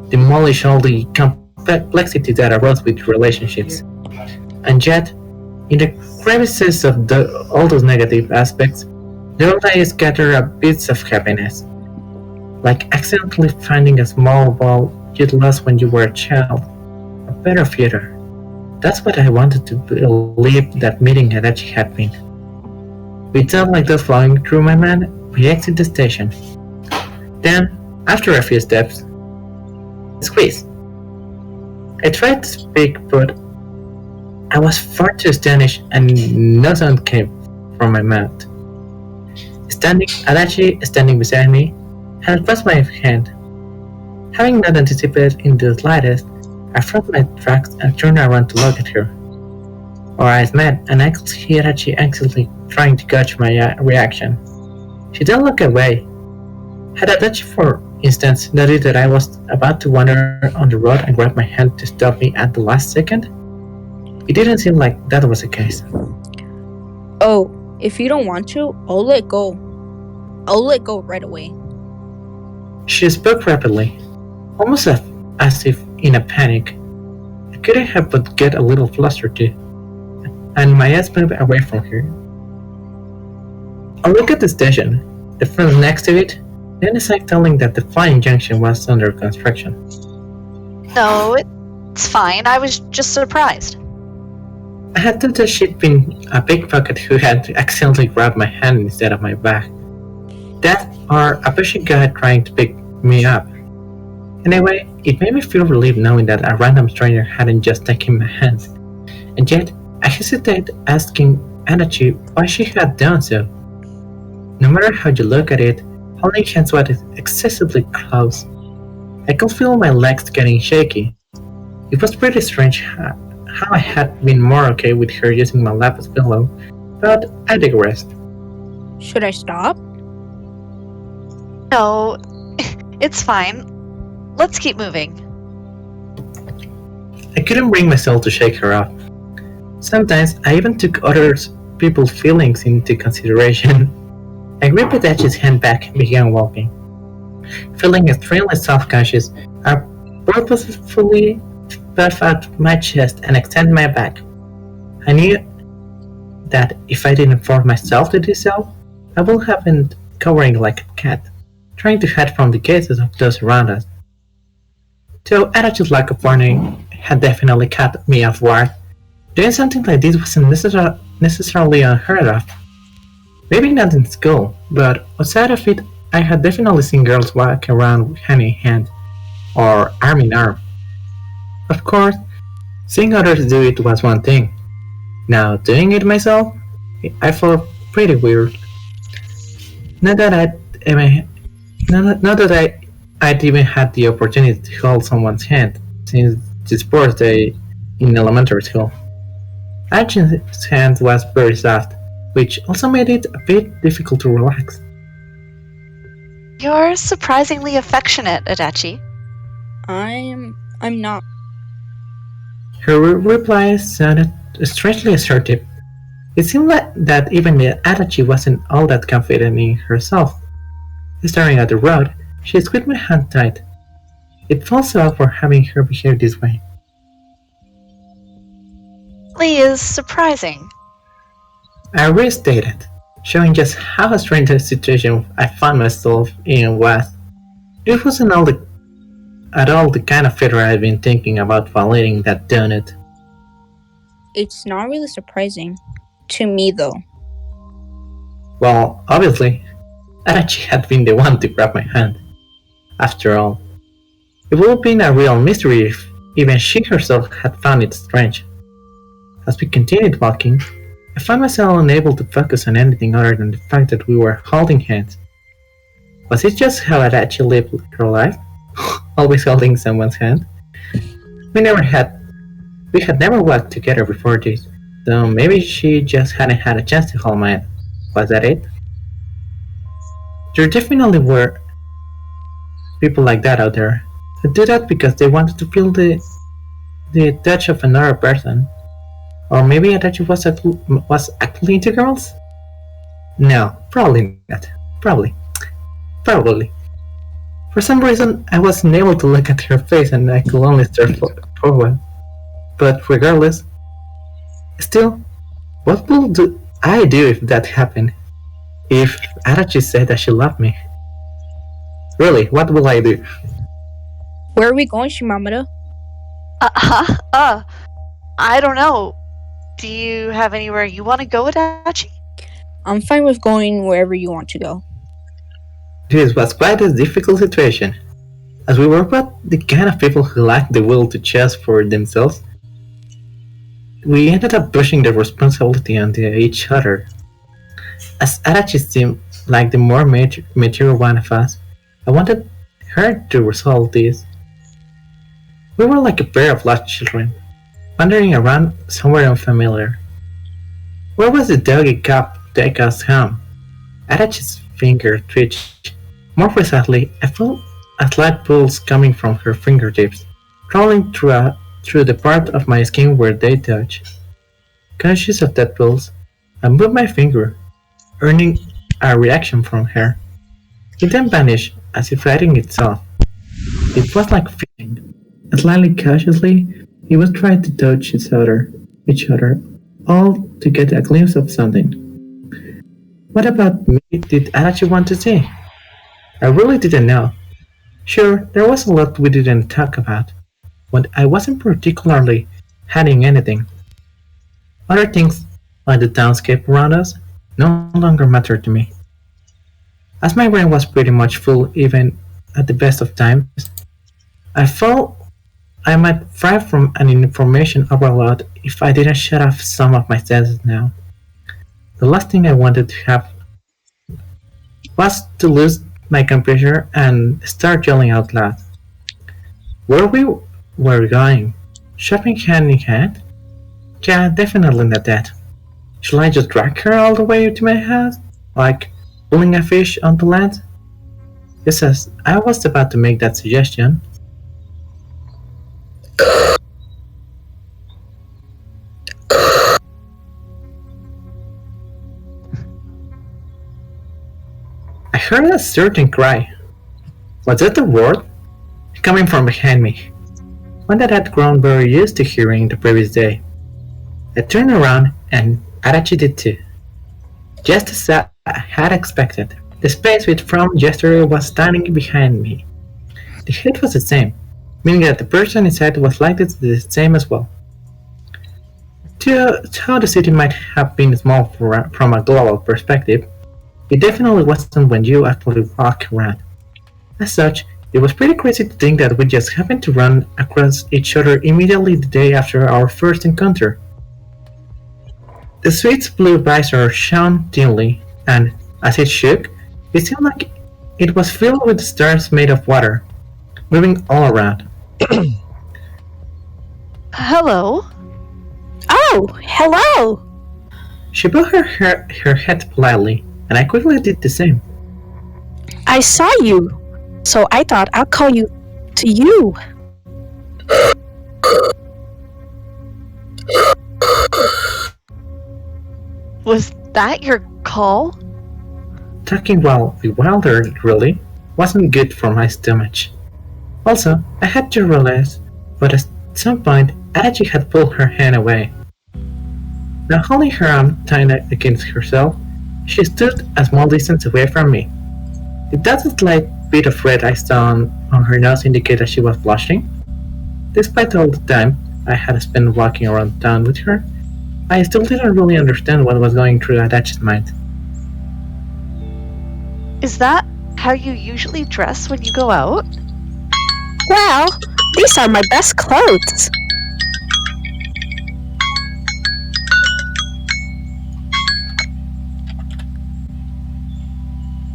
demolish all the complexity that arose with relationships. And yet, in the crevices of all those negative aspects, there lay scattered bits of happiness. Like accidentally finding a small ball you'd lost when you were a child. A better future. That's what I wanted to believe that meeting Adachi had been. With thoughts like that flowing through my mind, we exit the station. Then, after a few steps, squeeze. I tried to speak, but I was far too astonished and no sound came from my mouth. Adachi, standing beside me, had grasped my hand. Having not anticipated in the slightest, I froze my tracks and turned around to look at her. Our eyes met, and I could see Adachi anxiously trying to gauge my reaction. She didn't look away. Had Adachi, for instance, noticed that I was about to wander on the road and grab my hand to stop me at the last second? It didn't seem like that was the case. Oh, if you don't want to, I'll let go. I'll let go right away. She spoke rapidly, almost as if in a panic. I couldn't help but get a little flustered too, and my eyes moved away from her. I looked at the station, the front next to it, then a sign telling that the flying junction was under construction. No, it's fine. I was just surprised. I had thought that she'd been a pickpocket who had accidentally grabbed my hand instead of my bag. That, or a pushy guy trying to pick me up. Anyway, it made me feel relieved knowing that a random stranger hadn't just taken my hands, and yet I hesitated asking Adachi why she had done so. No matter how you look at it, holding hands was excessively close. I could feel my legs getting shaky. It was pretty strange how I had been more okay with her using my lap as pillow, but I digressed. Should I stop? No, it's fine. Let's keep moving. I couldn't bring myself to shake her off. Sometimes I even took other people's feelings into consideration. I gripped Adachi's hand back and began walking. Feeling extremely self-conscious, I purposefully puffed out my chest and extended my back. I knew that if I didn't force myself to do so, I would have been cowering like a cat, trying to hide from the gazes of those around us. Though Adachi's lack of warning had definitely caught me off guard, doing something like this wasn't necessarily unheard of. Maybe not in school, but outside of it, I had definitely seen girls walk around hand in hand, or arm in arm. Of course, seeing others do it was one thing. Now, doing it myself, I felt pretty weird. Not that I'd even had the opportunity to hold someone's hand since the sports day in elementary school. Adachi's hand was very soft, which also made it a bit difficult to relax. You're surprisingly affectionate, Adachi. I'm not. Her reply sounded strangely assertive. It seemed like that even Adachi wasn't all that confident in herself. Staring at the road, she squeezed my hand tight. It felt so awkward having her behave this way. Lee is surprising. I restated, showing just how strange a situation I found myself in was. It wasn't at all the kind of failure I'd been thinking about violating that donut. It's not really surprising. To me, though. Well, obviously, Adachi had been the one to grab my hand. After all, it would have been a real mystery if even she herself had found it strange. As we continued walking, I found myself unable to focus on anything other than the fact that we were holding hands. Was it just how Adachi lived her life? Always holding someone's hand? We had never walked together before this, so maybe she just hadn't had a chance to hold mine. Was that it? There definitely were people like that out there, who do that because they wanted to feel the touch of another person. Or maybe Adachi was actually into girls? No, probably not. Probably. For some reason, I wasn't able to look at her face and I could only stare forward. But regardless, still, what would I do if that happened? If Adachi said that she loved me? Really, what will I do? Where are we going, Shimamura? I don't know. Do you have anywhere you want to go, Adachi? I'm fine with going wherever you want to go. This was quite a difficult situation, as we were both the kind of people who lacked the will to choose for themselves. We ended up pushing the responsibility onto each other. As Adachi seemed like the more mature one of us, I wanted her to resolve this. We were like a pair of lost children, wandering around somewhere unfamiliar. Where was the doggy cop take us home? Adachi's finger twitched. More precisely, I felt a slight pulse coming from her fingertips, crawling through the part of my skin where they touch. Conscious of that pulse, I moved my finger, earning a reaction from her. It then vanished as if hiding itself. It was like fishing. Slightly cautiously, we was trying to touch each other, all to get a glimpse of something. What about me did Adachi want to see? I really didn't know. Sure, there was a lot we didn't talk about, but I wasn't particularly hiding anything. Other things, like the townscape around us, no longer mattered to me. As my brain was pretty much full even at the best of times, I felt I might thrive from an information overload if I didn't shut off some of my senses now. The last thing I wanted to have was to lose my composure and start yelling out loud. Where we were going? Shopping hand in hand? Yeah, definitely not that. Shall I just drag her all the way to my house? Like pulling a fish onto land? Yes, as I was about to make that suggestion. I heard a certain cry. Was it a word? Coming from behind me. One that had grown very used to hearing the previous day. I turned around and Adachi did too. Just as I had expected, the space with from yesterday was standing behind me. The height was the same, meaning that the person inside was likely to be the same as well. To how the city might have been small from a global perspective, it definitely wasn't when you actually walk around. As such, it was pretty crazy to think that we just happened to run across each other immediately the day after our first encounter. The suite's blue visor shone dimly, and as it shook, it seemed like it was filled with stars made of water, moving all around. Hello? Oh, hello! She bowed her head politely, and I quickly did the same. I saw you, so I thought I'll call you to you. Was that your call? Talking while bewildered really wasn't good for my stomach. Also, I had to realize, but at some point, Adachi had pulled her hand away. Now holding her arm tight against herself, she stood a small distance away from me. Did that slight bit of red I saw on her nose indicate that she was blushing? Despite all the time I had spent walking around town with her, I still didn't really understand what was going through Adachi's mind. Is that how you usually dress when you go out? Well, these are my best clothes.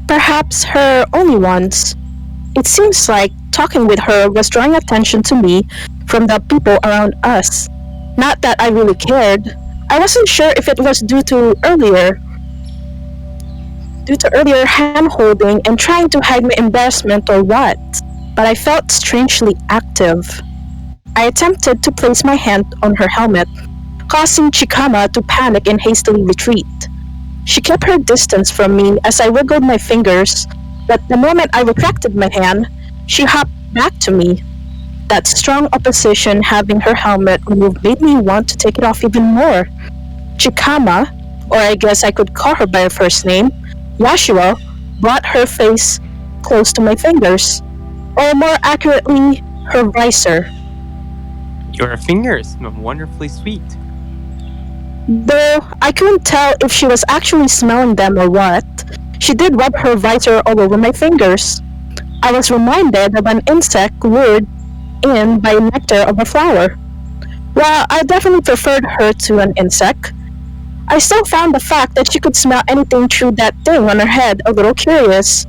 Perhaps her only ones. It seems like talking with her was drawing attention to me from the people around us. Not that I really cared. I wasn't sure if it was due to earlier hand-holding and trying to hide my embarrassment or what, but I felt strangely active. I attempted to place my hand on her helmet, causing Chikama to panic and hastily retreat. She kept her distance from me as I wiggled my fingers, but the moment I retracted my hand, she hopped back to me. That strong opposition having her helmet removed made me want to take it off even more. Chikama, or I guess I could call her by her first name, Yashiro, brought her face close to my fingers, or more accurately, her visor. Your fingers smell wonderfully sweet. Though I couldn't tell if she was actually smelling them or what, she did rub her visor all over my fingers. I was reminded of an insect lured in by nectar of a flower. While I definitely preferred her to an insect, I still found the fact that she could smell anything through that thing on her head a little curious.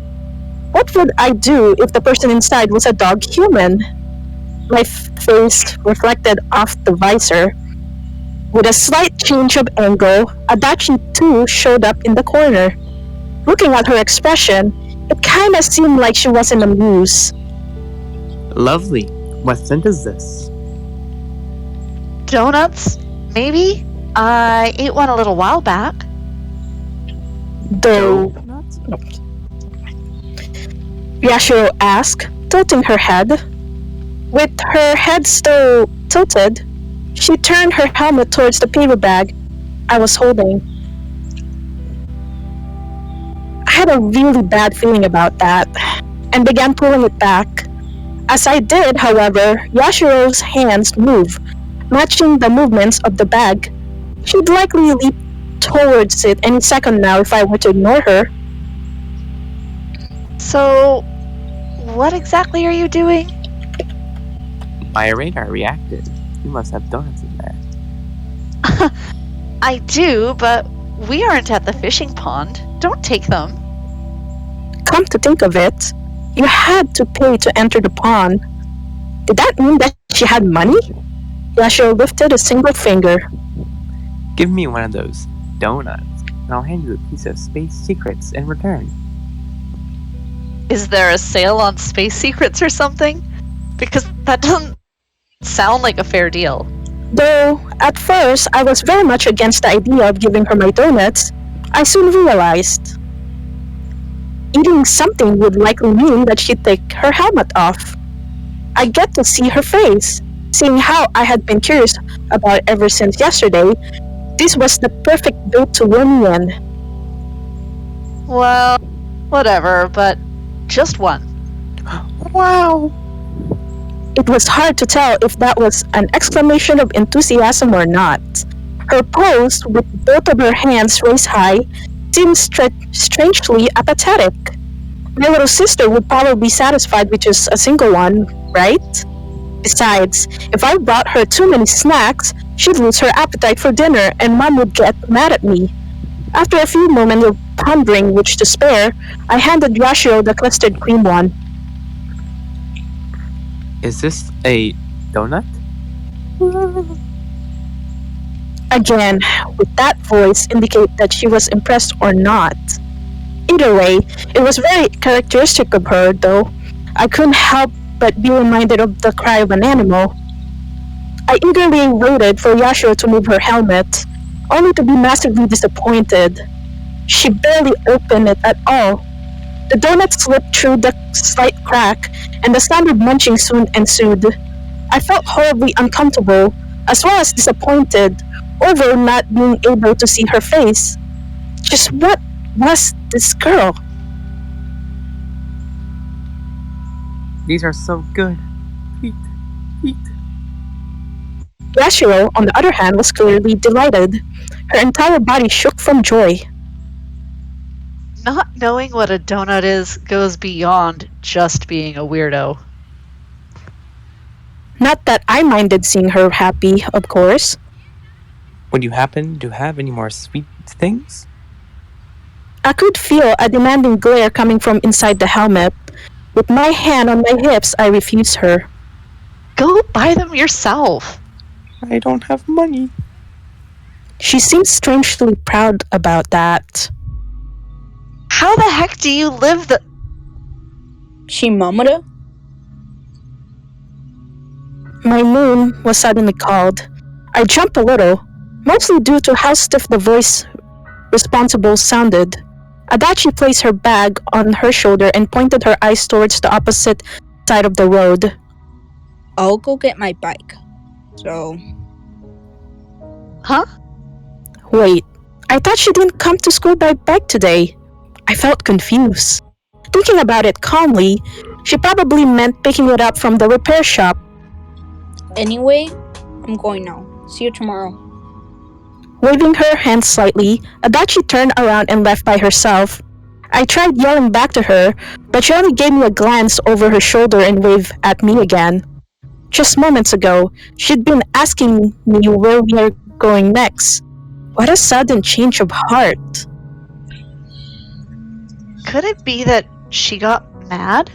What would I do if the person inside was a dog human? My face reflected off the visor. With a slight change of angle, Adachi too showed up in the corner. Looking at her expression, it kinda seemed like she wasn't amused. Lovely. What scent is this? Donuts? Maybe? I ate one a little while back. Though, Donuts? Yashiro asked, tilting her head. With her head still tilted, she turned her helmet towards the paper bag I was holding. I had a really bad feeling about that, and began pulling it back. As I did, however, Yashiro's hands moved, matching the movements of the bag. She'd likely leap towards it any second now if I were to ignore her. So, what exactly are you doing? My radar reacted. You must have donuts in there. I do, but we aren't at the fishing pond. Don't take them. Come to think of it, you had to pay to enter the pond. Did that mean that she had money? Yashiro lifted a single finger. Give me one of those donuts, and I'll hand you a piece of space secrets in return. Is there a sale on space secrets or something? Because that doesn't sound like a fair deal. Though, at first, I was very much against the idea of giving her my donuts, I soon realized eating something would likely mean that she'd take her helmet off. I get to see her face. Seeing how I had been curious about it ever since yesterday, this was the perfect bait to lure me in. Well, whatever, but just one. Wow! It was hard to tell if that was an exclamation of enthusiasm or not. Her pose, with both of her hands raised high, seemed strangely apathetic. My little sister would probably be satisfied with just a single one, right? Besides, if I brought her too many snacks, she'd lose her appetite for dinner and Mom would get mad at me. After a few moments of pondering which to spare, I handed Yashiro the custard cream one. Is this a donut? Again, would that voice indicate that she was impressed or not? Either way, it was very characteristic of her, though. I couldn't help but be reminded of the cry of an animal. I eagerly waited for Yashiro to move her helmet, only to be massively disappointed. She barely opened it at all. The donut slipped through the slight crack, and the sound of munching soon ensued. I felt horribly uncomfortable, as well as disappointed, over not being able to see her face. Just what was this girl? These are so good. Eat, eat. Yashiro, on the other hand, was clearly delighted. Her entire body shook from joy. Not knowing what a donut is goes beyond just being a weirdo. Not that I minded seeing her happy, of course. Would you happen to have any more sweet things? I could feel a demanding glare coming from inside the helmet. With my hand on my hips, I refused her. Go buy them yourself. I don't have money. She seemed strangely proud about that. How the heck do you live the... Shimamura? My name was suddenly called. I jumped a little, mostly due to how stiff the voice responsible sounded. Adachi placed her bag on her shoulder and pointed her eyes towards the opposite side of the road. I'll go get my bike. So, Huh? Wait, I thought she didn't come to school by bike today. I felt confused. Thinking about it calmly, she probably meant picking it up from the repair shop. anyway, I'm going now. See you tomorrow. Waving her hand slightly, Adachi turned around and left by herself. I tried yelling back to her, but she only gave me a glance over her shoulder and waved at me again. Just moments ago, she'd been asking me where we are going next. What a sudden change of heart. Could it be that she got mad?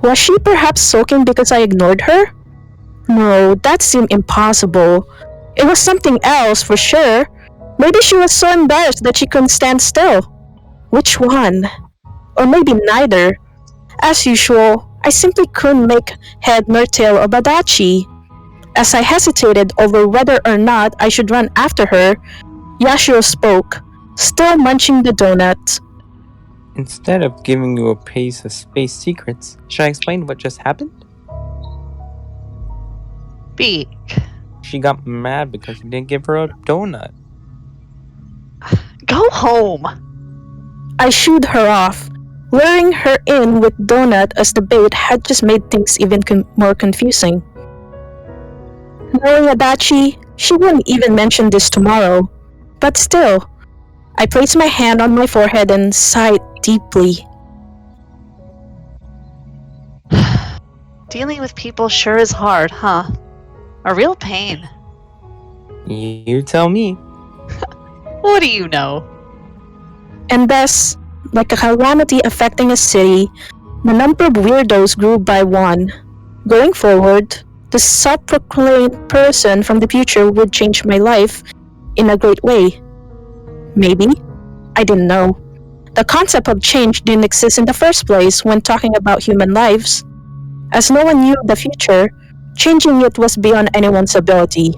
Was she perhaps sulking because I ignored her? No, that seemed impossible. It was something else for sure. Maybe she was so embarrassed that she couldn't stand still. Which one? Or maybe neither. As usual, I simply couldn't make head nor tail of Adachi. As I hesitated over whether or not I should run after her, Yashiro spoke, still munching the donut. Instead of giving you a piece of space secrets, should I explain what just happened? Speak. She got mad because you didn't give her a donut. Go home. I shooed her off, luring her in with donut as the bait had just made things even more confusing. Knowing Adachi, she wouldn't even mention this tomorrow. But still, I placed my hand on my forehead and sighed deeply. Dealing with people sure is hard, huh? A real pain. You tell me. What do you know? And thus, like a calamity affecting a city, the number of weirdos grew by one. Going forward, the self-proclaimed person from the future would change my life in a great way. Maybe. I didn't know. The concept of change didn't exist in the first place when talking about human lives. As no one knew the future, changing it was beyond anyone's ability.